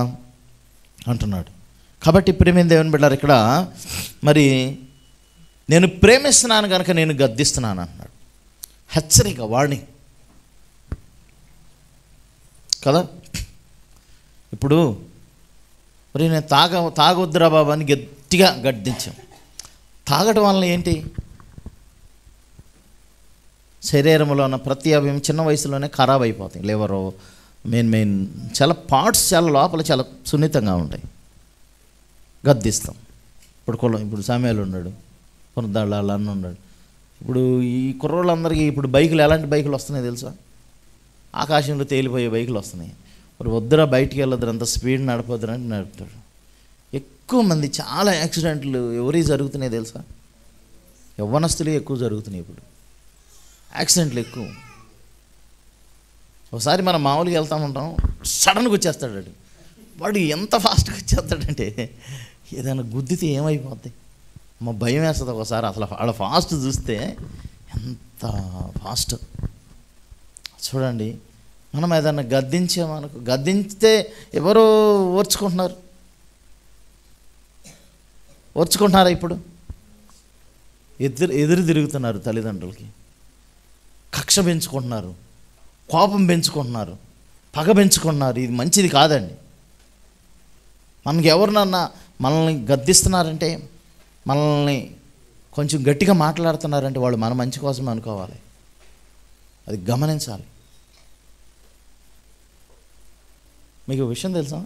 అంటున్నాడు. కాబట్టి ప్రేమ దేవుని బిడ్డారు, ఇక్కడ మరి నేను ప్రేమిస్తున్నాను కనుక నేను గద్దిస్తున్నాను అంటున్నాడు. హెచ్చరిక, వార్నింగ్ కదా. ఇప్పుడు మరి నేను తాగొద్దురా బాబా అని గట్టిగా గద్దించాం. తాగటం వలన ఏంటి? శరీరంలో ఉన్న ప్రతి అవయవం చిన్న వయసులోనే ఖరాబ్ అయిపోతాయి. లివరు మెయిన్ చాలా పార్ట్స్ చాలా లోపల చాలా సున్నితంగా ఉంటాయి. గద్దిస్తాం. ఇప్పుడు సామ్యాలు ఉన్నాడు, కొనదాళ్ళు అన్న ఉన్నాడు. ఇప్పుడు ఈ కుర్రోళ్ళందరికీ ఇప్పుడు బైకులు ఎలాంటి బైకులు వస్తున్నాయి తెలుసా? ఆకాశంలో తేలిపోయే బైకులు వస్తున్నాయి. మరి వద్దురా, బయటికి వెళ్ళొద్దురు, అంత స్పీడ్ నడపొద్దురా అని నడుపుతాడు. ఎక్కువ మంది చాలా యాక్సిడెంట్లు ఎవరికి జరుగుతున్నాయి తెలుసా? యవ్వనస్తులే ఎక్కువ జరుగుతున్నాయి ఇప్పుడు, యాక్సిడెంట్లు ఎక్కువ. ఒకసారి మనం మామూలుగా వెళ్తూ ఉంటాం, సడన్గా వచ్చేస్తాడు వాడు. ఎంత ఫాస్ట్గా వచ్చేస్తాడంటే ఏదైనా గుద్దితే ఏమైపోద్ది, మా భయం వేస్తుంది ఒకసారి. అసలు వాళ్ళ ఫాస్ట్ చూస్తే ఎంత ఫాస్ట్ చూడండి. మనం ఏదన్నా గద్దించితే ఎవరో ఓర్చుకుంటున్నారా? ఇప్పుడు ఎదురు తిరుగుతున్నారు తల్లిదండ్రులకి, కక్ష పెంచుకుంటున్నారు, కోపం పెంచుకుంటున్నారు, పగ పెంచుకుంటున్నారు. ఇది మంచిది కాదండి. మనకి ఎవరినన్నా మనల్ని గద్దిస్తున్నారంటే, మనల్ని కొంచెం గట్టిగా మాట్లాడుతున్నారంటే వాళ్ళు మన మంచి కోసం అనుకోవాలి. అది గమనించాలి. మీకు విషయం తెలుసా,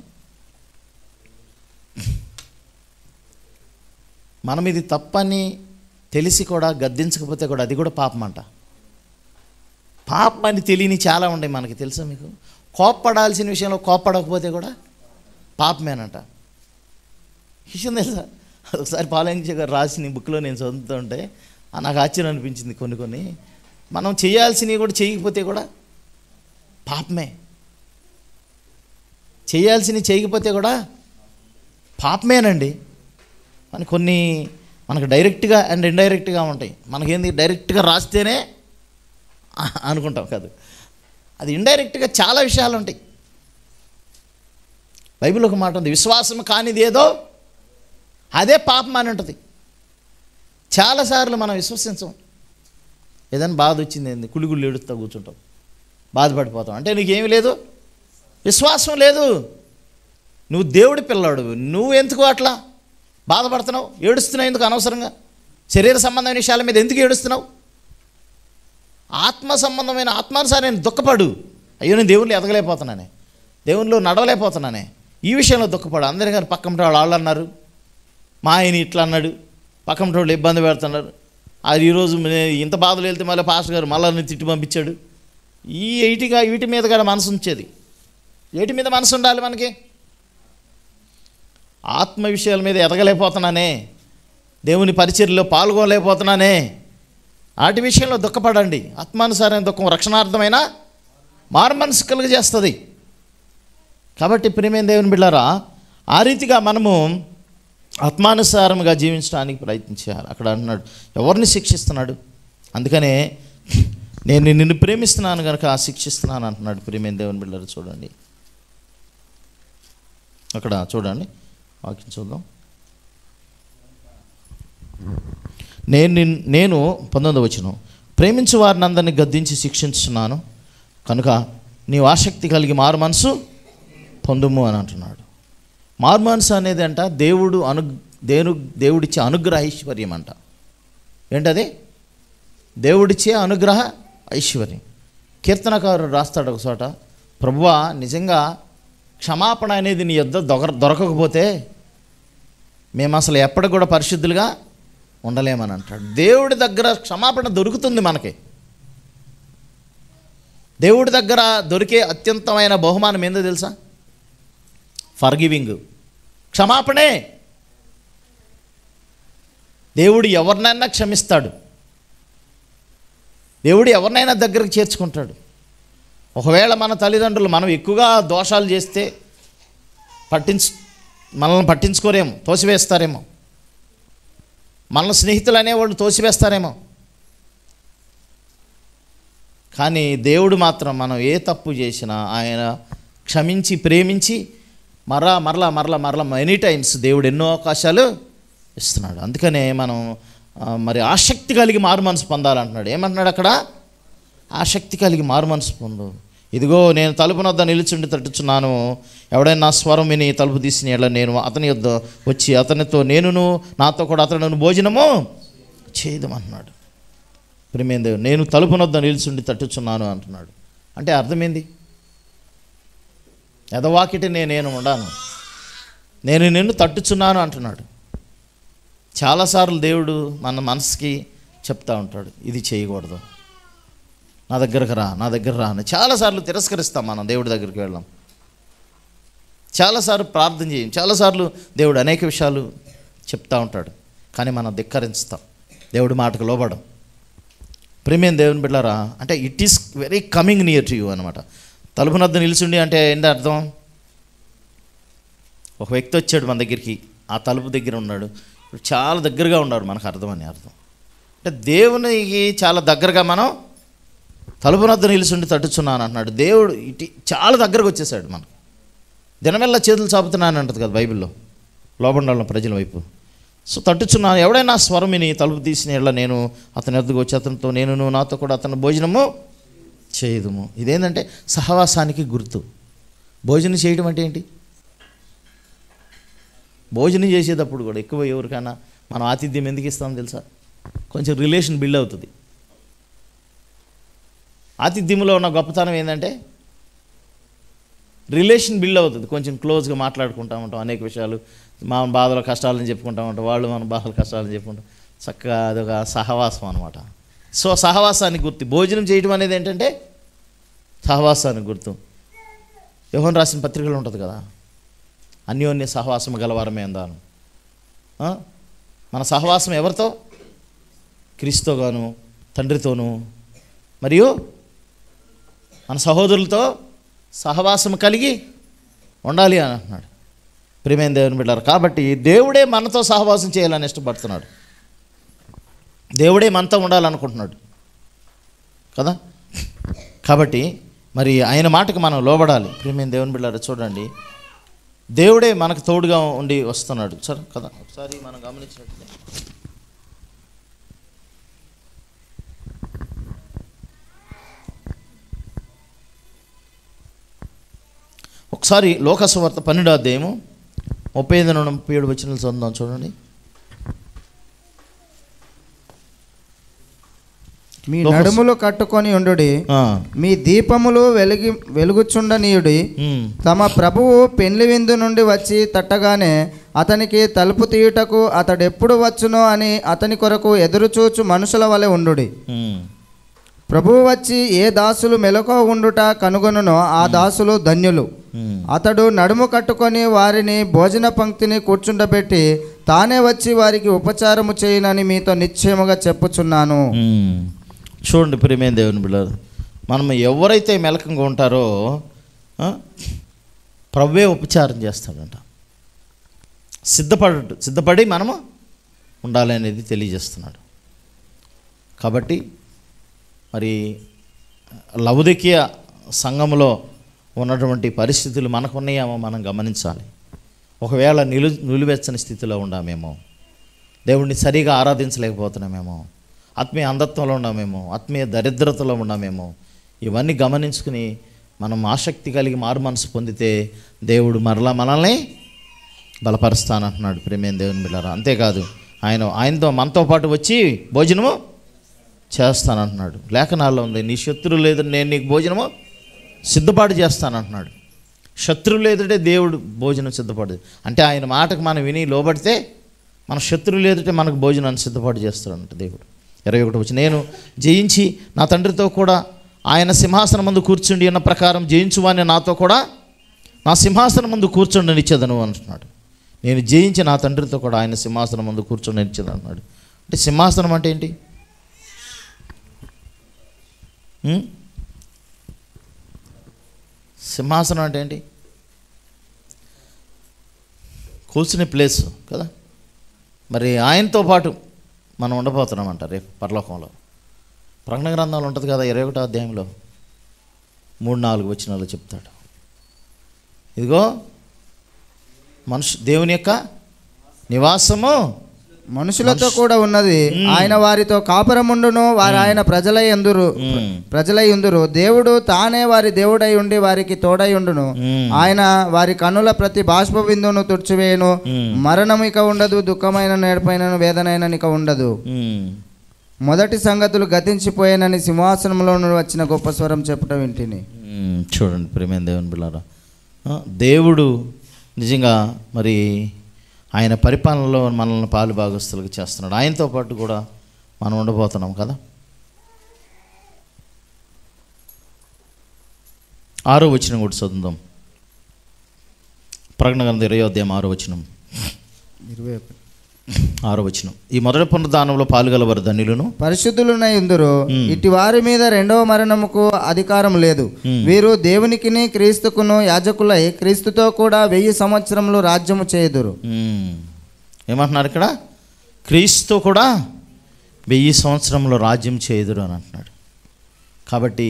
మనం ఇది తప్పని తెలిసి కూడా గద్దించకపోతే కూడా అది కూడా పాపం అంట. పాపం అని తెలియని చాలా ఉన్నాయి మనకి, తెలుసా మీకు? కోప్పడాల్సిన విషయంలో కోప్పడకపోతే కూడా పాపమేనంట. విషయం తెలుసా? ఒకసారి పాలంజ గారు రాసిన బుక్లో నేను చదువుతూ ఉంటే నాకు ఆశ్చర్యం అనిపించింది. కొన్ని మనం చేయాల్సినవి కూడా చేయకపోతే కూడా పాపమే. చేయాల్సినవి చేయకపోతే కూడా పాపమేనండి. కొన్ని మనకు డైరెక్ట్గా అండ్ ఇండైరెక్ట్గా ఉంటాయి. మనకేంది డైరెక్ట్గా రాస్తేనే అనుకుంటాం కాదు, అది ఇండైరెక్ట్గా చాలా విషయాలు ఉంటాయి. బైబిల్ ఒక మాట ఉంది, విశ్వాసం కానిది ఏదో అదే పాపం అని ఉంటుంది. చాలాసార్లు మనం విశ్వసించం. ఏదైనా బాధ వచ్చింది ఏంది కుళ్ళి ఏడుస్తూ కూర్చుంటాం, బాధపడిపోతాం. అంటే నీకేమీ లేదు, విశ్వాసం లేదు. నువ్వు దేవుడి పిల్లాడు, నువ్వు ఎందుకు అట్లా బాధపడుతున్నావు, ఏడుస్తున్నావు ఎందుకు అనవసరంగా? శరీర సంబంధమైన విషయాల మీద ఎందుకు ఏడుస్తున్నావు? ఆత్మ సంబంధమైన ఆత్మానుసారి నేను దుఃఖపడు. అయ్యో నేను దేవుళ్ళు ఎదగలేకపోతున్నానే, దేవుళ్ళు నడవలేకపోతున్నానే, ఈ విషయంలో దుఃఖపడు. అందరి కానీ పక్కన వాళ్ళు అన్నారు, మా ఆయన ఇట్లా అన్నాడు, పక్కన వాళ్ళు ఇబ్బంది పెడుతున్నారు, అది ఈరోజు ఇంత బాధలు వెళ్తే మళ్ళీ పాస్టర్ గారు మళ్ళీ తిట్టి పంపించాడు. వీటి మీద కూడా మనసు ఉంచేది. వీటి మీద మనసు ఉండాలి మనకి. ఆత్మ విషయాల మీద ఎదగలేకపోతున్నానే, దేవుని పరిచర్యలో పాల్గొనలేకపోతున్నానే, వాటి విషయంలో దుఃఖపడండి. ఆత్మానుసారమైన దుఃఖం రక్షణార్థమైన మారుమనసు కలుగజేస్తుంది. కాబట్టి ప్రియమైన దేవుని బిడ్డలారా, ఆ రీతిగా మనము ఆత్మానుసారంగా జీవించడానికి ప్రయత్నించాలి. అక్కడ అంటున్నాడు, ఎవరిని శిక్షిస్తున్నాడు? అందుకనే నేను నిన్ను ప్రేమిస్తున్నాను కనుక శిక్షిస్తున్నాను అంటున్నాడు. ప్రియమైన దేవుని బిడ్డలారా చూడండి, అక్కడ చూడండి, వాక్యం చూద్దాం. నేను 19వ వచనం, ప్రేమించు వారిని అందరినీ గద్దించి శిక్షించున్నాను కనుక నీవు ఆసక్తి కలిగి మారు మనసు పొందుము అని అంటున్నాడు. మారు మనసు అనేది అంట దేవుడిచ్చే అనుగ్రహ ఐశ్వర్యం అంట. ఏంటది? దేవుడిచ్చే అనుగ్రహ ఐశ్వర్యం. కీర్తనకారుడు రాస్తాడు ఒక చోట, ప్రభువా నిజంగా క్షమాపణ అనేది నీ యొద్ద దొరకకపోతే మేము అసలు ఎప్పటికి కూడా పరిశుద్ధులుగా ఉండలేమని అంటాడు. దేవుడి దగ్గర క్షమాపణ దొరుకుతుంది మనకి. దేవుడి దగ్గర దొరికే అత్యంతమైన బహుమానం ఏందో తెలుసా? ఫర్గివింగ్, క్షమాపణే. దేవుడు ఎవరినైనా క్షమిస్తాడు, దేవుడు ఎవరినైనా దగ్గరకు చేర్చుకుంటాడు. ఒకవేళ మన తల్లిదండ్రులు మనం ఎక్కువగా దోషాలు చేస్తే మనల్ని పట్టించుకోరేమో, తోసివేస్తారేమో, మన స్నేహితులు అనేవాళ్ళు తోసివేస్తారేమో. కానీ దేవుడు మాత్రం మనం ఏ తప్పు చేసినా ఆయన క్షమించి ప్రేమించి మరలా మెనీ టైమ్స్ దేవుడు ఎన్నో అవకాశాలు ఇస్తున్నాడు. అందుకనే మనం మరి ఆసక్తి కలిగి మారు మనసు పొందాలంటున్నాడు. ఏమంటున్నాడు అక్కడ? ఆసక్తి కలిగి మారు మనసు పొందు. ఇదిగో నేను తలుపు వద్ద నిలుచుండి తట్టుచున్నాను, ఎవడైనా నా స్వరం విని తలుపు తీసిన ఎడల నేను అతని వద్ద వచ్చి అతనితో నాతో కూడా అతను భోజనము చేయదమంటున్నాడు. ప్రియమైన దేవుడు, నేను తలుపు వద్ద నిలుచుండి తట్టుచున్నాను అంటున్నాడు. అంటే అర్థమైంది, ఎదవాకిటి నేను ఉండాను, నేను నిన్ను తట్టుచున్నాను అంటున్నాడు. చాలాసార్లు దేవుడు మన మనసుకి చెప్తా ఉంటాడు, ఇది చేయకూడదు, నా దగ్గరకు రా అని. చాలాసార్లు తిరస్కరిస్తాం మనం, దేవుడి దగ్గరికి వెళ్ళాం. చాలాసార్లు ప్రార్థన చేయం, చాలాసార్లు దేవుడు అనేక విషయాలు చెప్తా ఉంటాడు, కానీ మనం ధిక్కరిస్తాం, దేవుడి మాటకు లోబడం. ప్రియమైన దేవుని బిడ్డలారా, అంటే it is very coming near to you అనమాట. తలుపు వద్ద నిలుచుండి అంటే ఏంటి అర్థం? ఒక వ్యక్తి వచ్చాడు మన దగ్గరికి, ఆ తలుపు దగ్గర ఉన్నాడు, ఇప్పుడు చాలా దగ్గరగా ఉన్నాడు, మనకు అర్థం. అంటే దేవునికి చాలా దగ్గరగా మనం తలుపు వద్ద నిలుచుండి తట్టుచున్నాను అంటున్నాడు. దేవుడు చాలా దగ్గరకు వచ్చేసాడు మనకు. దినమెల్లా చేతులు చాపుతున్నాను అంటది కదా బైబిల్లో, లోబడిన ప్రజల వైపు. సో తట్టుచున్నాను, ఎవడైనా స్వరం విని తలుపు తీసిన ఎడల నేను అతని వద్దకు వచ్చి అతనితో నేను నాతో కూడా అతను భోజనము చేయదుము. ఇదేంటంటే సహవాసానికి గుర్తు. భోజనం చేయడం అంటే ఏంటి? భోజనం చేసేటప్పుడు కూడా ఎక్కువ ఎవరికైనా మనం ఆతిథ్యం ఎందుకు ఇస్తామో తెలుసా? కొంచెం రిలేషన్ బిల్డ్ అవుతుంది. ఆతిథ్యంలో ఉన్న గొప్పతనం ఏంటంటే రిలేషన్ బిల్డ్ అవుతుంది. కొంచెం క్లోజ్గా మాట్లాడుకుంటూ ఉంటాం, అనేక విషయాలు, మా బాధల కష్టాలను చెప్పుకుంటూ ఉంటాం, వాళ్ళు మన బాధల కష్టాలను చెప్పుకుంటాం. చక్కగా అదొక సహవాసం అనమాట. సో సహవాసానికి గుర్తు భోజనం చేయడం అనేది ఏంటంటే సహవాసానికి గుర్తు. యోహాను రాసిన పత్రికలు ఉంటుంది కదా, అన్యోన్య సహవాసం గలవారమే అందాను. మన సహవాసం ఎవరితో? క్రీస్తుతోగాను, తండ్రితోనూ, మరియు మన సహోదరులతో సహవాసం కలిగి ఉండాలి అని అంటున్నాడు. ప్రియమైన దేవుని బిడ్డలారా, కాబట్టి దేవుడే మనతో సహవాసం చేయాలని ఇష్టపడుతున్నాడు. దేవుడే మనతో ఉండాలనుకుంటున్నాడు కదా. కాబట్టి మరి ఆయన మాటకు మనం లోబడాలి. ప్రియమైన దేవుని బిడ్డలారా, చూడండి, దేవుడే మనకు తోడుగా ఉండి వస్తున్నాడు సరే కదా. ఒకసారి మనం గమనించినట్లయితే ఒకసారి లోకసువార్త 12వ అధ్యాయము 35 నుండి 37 వచనాలు చదువుదాం. చూడండి. మీ నడుములు కట్టుకొని ఉండుడి, మీ దీపములు వెలుగుచుండనీయుడి. తమ ప్రభువు పెండ్లి విందు నుండి వచ్చి తట్టగానే అతనికి తలుపు తీయుటకు అతడెప్పుడు వచ్చునో అని అతని కొరకు ఎదురుచూచు మనుషుల వలె ఉండుడి. ప్రభువు వచ్చి ఏ దాసులు మెలకువ ఉండుట కనుగొనునో ఆ దాసులు ధన్యులు. అతడు నడుము కట్టుకొని వారిని భోజన పంక్తిని కూర్చుండబెట్టి తానే వచ్చి వారికి ఉపచారము చేయనని మీతో నిశ్చయముగా చెప్పుచున్నాను. చూడండి ప్రియమైన దేవుని బిడ్డలారా, మనం ఎవరైతే మెలకంగా ఉంటారో ప్రభువే ఉపచారం చేస్తాడంట. సిద్ధపడి మనము ఉండాలి అనేది తెలియజేస్తున్నాడు. కాబట్టి మరి లవొదికీయ సంఘంలో ఉన్నటువంటి పరిస్థితులు మనకున్నాయేమో మనం గమనించాలి. ఒకవేళ నిలువెచ్చని స్థితిలో ఉన్నామేమో, దేవుడిని సరిగా ఆరాధించలేకపోతున్నామేమో, ఆత్మీయ అంధత్వంలో ఉన్నామేమో, ఆత్మీయ దరిద్రతలో ఉన్నామేమో, ఇవన్నీ గమనించుకుని మనం ఆసక్తి కలిగి మారు మనసు పొందితే దేవుడు మరలా మనల్ని బలపరుస్తానంటున్నాడు. ప్రియమైన దేవుని బిడ్డలారా, అంతేకాదు ఆయనతో మనతో పాటు వచ్చి భోజనము చేస్తానంటున్నాడు. లేఖనాల్లో ఉంది, నీ శత్రువు లేదని నేను నీకు భోజనము సిద్ధపాటు చేస్తానంటున్నాడు. శత్రువులు ఎదుటే దేవుడు భోజనం సిద్ధపడదు అంటే ఆయన మాటకు మనం విని లోబడితే మన శత్రువులు ఎదుటే మనకు భోజనాన్ని సిద్ధపాటు చేస్తాడంట దేవుడు. 21 వచ్చి నేను జయించి నా తండ్రితో కూడా ఆయన సింహాసనం ముందు కూర్చుండి అన్న ప్రకారం జయించువాని నాతో కూడా నా సింహాసనం ముందు కూర్చుండనిచ్చేదను అంటున్నాడు. నేను జయించి నా తండ్రితో కూడా ఆయన సింహాసనం ముందు కూర్చుండనిచ్చేది అంటున్నాడు. అంటే సింహాసనం అంటే ఏంటి? సింహాసనం అంటే ఏంటి? కూర్చునే ప్లేస్ కదా. మరి ఆయనతో పాటు మనం ఉండబోతున్నామంట రేపు పరలోకంలో. ప్రకటన గ్రంథంలో ఉంటుంది కదా 21వ అధ్యాయంలో 3-4 వచనాలు చెప్తాడు. ఇదిగో దేవుని యొక్క నివాసము మనుషులతో కూడా ఉన్నది. ఆయన వారితో కాపురముండును, వారు ఆయన ప్రజలై ఉందురు. దేవుడు తానే వారి దేవుడై ఉండి వారికి తోడై ఉండును. ఆయన వారి కన్నుల ప్రతి బాష్ప బిందువును తుడిచివేయును. మరణం ఇక ఉండదు, దుఃఖమైన నేర్పైనను వేదనైన ఇక ఉండదు. మొదటి సంగతులు గతించిపోయానని సింహాసనంలో నుండి వచ్చిన గొప్ప స్వరం చెప్పటం వింటిని. చూడండి ప్రియమైన దేవుని బిడ్డలారా, దేవుడు నిజంగా మరి ఆయన పరిపాలనలో మనల్ని పాలు భాగస్తులుగా చేస్తున్నాడు. ఆయనతో పాటు కూడా మనం ఉండబోతున్నాం కదా. 6వ వచనం కూడా చదువుదాం. ప్రకటన గ్రంథం 20వ అధ్యాయం 6వ వచనం. 6వ వచనం. ఈ మొదటి పునరుద్ధానంలో పాలుగలవారు ధన్యులను, పరిశుద్ధులునై ఉందురు. ఇటు వారి మీద రెండవ మరణముకు అధికారం లేదు. వీరు దేవునికిని క్రీస్తుకును యాజకులై క్రీస్తుతో కూడా 1000 సంవత్సరములు రాజ్యము చేయుదురు. ఏమంటున్నారు ఇక్కడ? క్రీస్తు కూడా 1000 సంవత్సరములు రాజ్యం చేయుదురు అని అంటున్నాడు. కాబట్టి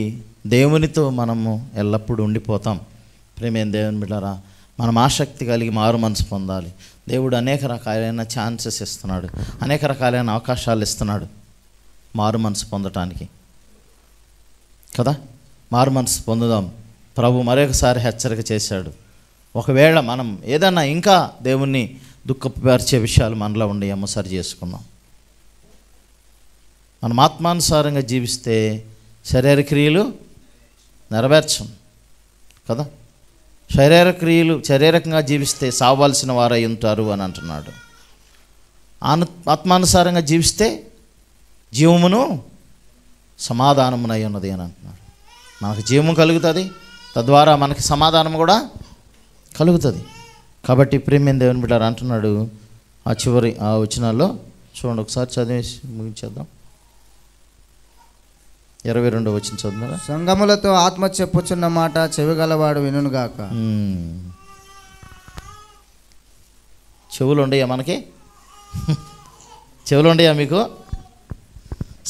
దేవునితో మనము ఎల్లప్పుడూ ఉండిపోతాం. ప్రియమైన దేవుని బిడ్డలారా, మనం ఆసక్తి కలిగి మారు మనసు పొందాలి. దేవుడు అనేక రకాలైన ఛాన్సెస్ ఇస్తున్నాడు, అనేక రకాలైన అవకాశాలు ఇస్తున్నాడు మారు మనసు పొందటానికి కదా. మారు మనసు పొందుదాం. ప్రభు మరొకసారి హెచ్చరిక చేశాడు. ఒకవేళ మనం ఏదన్నా ఇంకా దేవుణ్ణి దుఃఖపరిచే విషయాలు మనలో ఉండేమో సరి చేసుకుందాం. మనం ఆత్మానుసారంగా జీవిస్తే శరీర క్రియలు నెరవేర్చం కదా. శారీరకంగా జీవిస్తే సావాల్సిన వారై ఉంటారు అని అంటున్నాడు. ఆత్మానుసారంగా జీవిస్తే జీవమును సమాధానమునై ఉన్నది అని అంటున్నాడు. మనకు జీవము కలుగుతుంది, తద్వారా మనకి సమాధానం కూడా కలుగుతుంది. కాబట్టి ప్రేమ్యం దేవుని బిడ్డలారా అంటున్నాడు ఆ చివరి ఆ వచనాల్లో చూడండి, ఒకసారి చదివేసి ముగించేద్దాం. 22వ వచనం చదువుతారా? సంగములతో ఆత్మ చెప్పుచున్న మాట చెవిగలవాడు వినుగాక. చెవులు ఉండయా మనకి? చెవులు ఉండయా మీకు?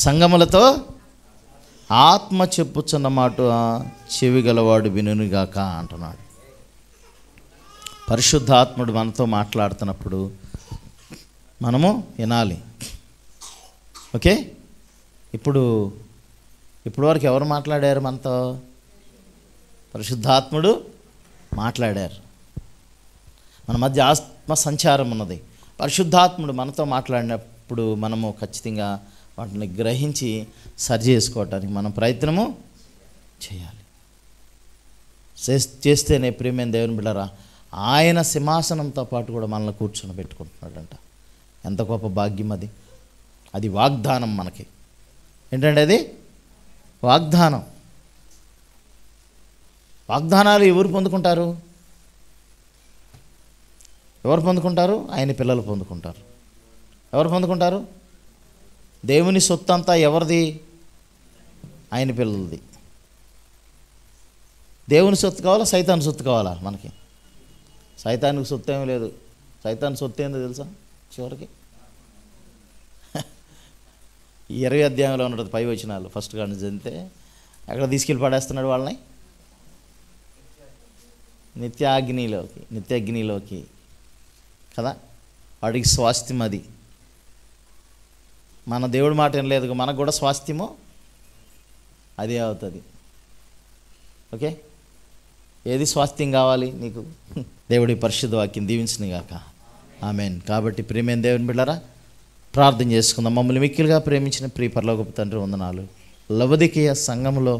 సంగములతో ఆత్మ చెప్పుచున్న మాట చెవిగలవాడు వినుగాక అంటున్నాడు. పరిశుద్ధాత్ముడు మనతో మాట్లాడుతున్నప్పుడు మనము వినాలి. ఓకే, ఇప్పుడు వరకు ఎవరు మాట్లాడారు మనతో? పరిశుద్ధాత్ముడు మాట్లాడారు. మన మధ్య ఆత్మ సంచారం ఉన్నది. పరిశుద్ధాత్ముడు మనతో మాట్లాడినప్పుడు మనము ఖచ్చితంగా వాటిని గ్రహించి సరి చేసుకోవటానికి మనం ప్రయత్నము చేయాలి. చేస్తేనే ప్రియమైన దేవుని బిడ్డలారా ఆయన సింహాసనంతో పాటు కూడా మనల్ని కూర్చొని పెట్టుకుంటున్నాడంట. ఎంత గొప్ప భాగ్యం అది! అది వాగ్దానం మనకి. ఏంటంటే అది వాగ్దానం. వాగ్దానాలు ఎవరు పొందుకుంటారు? ఎవరు పొందుకుంటారు? ఆయన పిల్లలు పొందుకుంటారు. ఎవరు పొందుకుంటారు? దేవుని సొత్తు అంతా ఎవరిది? ఆయన పిల్లలది. దేవుని సొత్తు కావాలా, సైతాను సొత్తు కావాలా? మనకి సైతానికి సొత్తు ఏమీ లేదు. సైతాను సొత్తు ఏందో తెలుసా? చివరికి 20 అధ్యాయంలో ఉన్నది, పై వచనాలు ఫస్ట్ కానీ చదివితే ఎక్కడ తీసుకెళ్ళి పడేస్తున్నాడు వాళ్ళని? నిత్యాగ్నిలోకి కదా. వాడికి స్వాస్థ్యం అది. మన దేవుడి మాట ఏం లేదు, మనకు కూడా స్వాస్థ్యము అదే అవుతుంది. ఓకే, ఏది స్వాస్థ్యం కావాలి నీకు? దేవుడి పరిశుద్ధ వాక్యం దీవించిన గాక. ఆమేన్. కాబట్టి ప్రియమైన దేవుని బిడ్డలారా ప్రార్థన చేసుకుందాం. మమ్మల్ని మిక్కిలుగా ప్రేమించిన ప్రియ పరలోకపు తండ్రి వందనాలు. లవదికీయ సంఘములో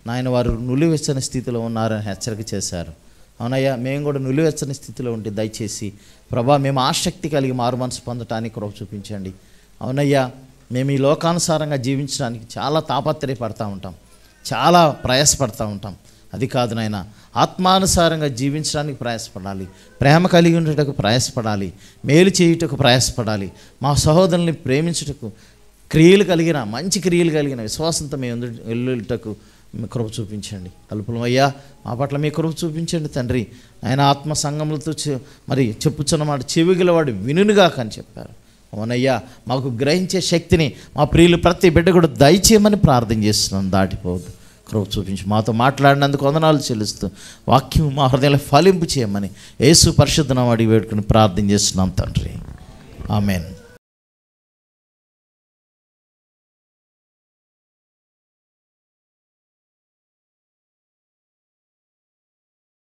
నాయన వారు నులివెచ్చని స్థితిలో ఉన్నారని హెచ్చరిక చేశారు. అవునయ్యా, మేము కూడా నులివెచ్చని స్థితిలో ఉంటే దయచేసి ప్రభా మేము ఆసక్తి కలిగి మారు మనసు పొందటానికి కృప చూపించండి. అవునయ్యా, మేము ఈ లోకానుసారంగా జీవించడానికి చాలా తాపత్రయపడతా ఉంటాం, చాలా ప్రయాసపడతా ఉంటాం. అది కాదు నాయన, ఆత్మానుసారంగా జీవించడానికి ప్రయాసపడాలి, ప్రేమ కలిగి ఉండేటకు ప్రయాసపడాలి, మేలు చేయుటకు ప్రయాసపడాలి, మా సహోదరుల్ని ప్రేమించుటకు మంచి క్రియలు కలిగిన విశ్వాసంతో మేము వెళ్ళుటకు కృప చూపించండి. కలుపులమయ్యా, మా పట్ల మీ కృప చూపించండి తండ్రి. ఆయన ఆత్మ సంగములతో మరి చెప్పుచున్నమాట చెవిగలవాడు వినుగాక అని చెప్పారు. అవునయ్యా, మాకు గ్రహించే శక్తిని మా ప్రియులు ప్రతి బిడ్డ కూడా దయచేయమని ప్రార్థన చేస్తున్నాను. దాటిపోవద్దు, కృప చూపించి మాతో మాట్లాడినందుకు వందనాలు చెల్లిస్తూ వాక్యం మా హృదయంలో ఫలింపు చేయమని యేసు పరిశుద్ధ నామమున అడిగి వేడుకొని ప్రార్థన చేస్తున్నాం తండ్రి. ఆమేన్.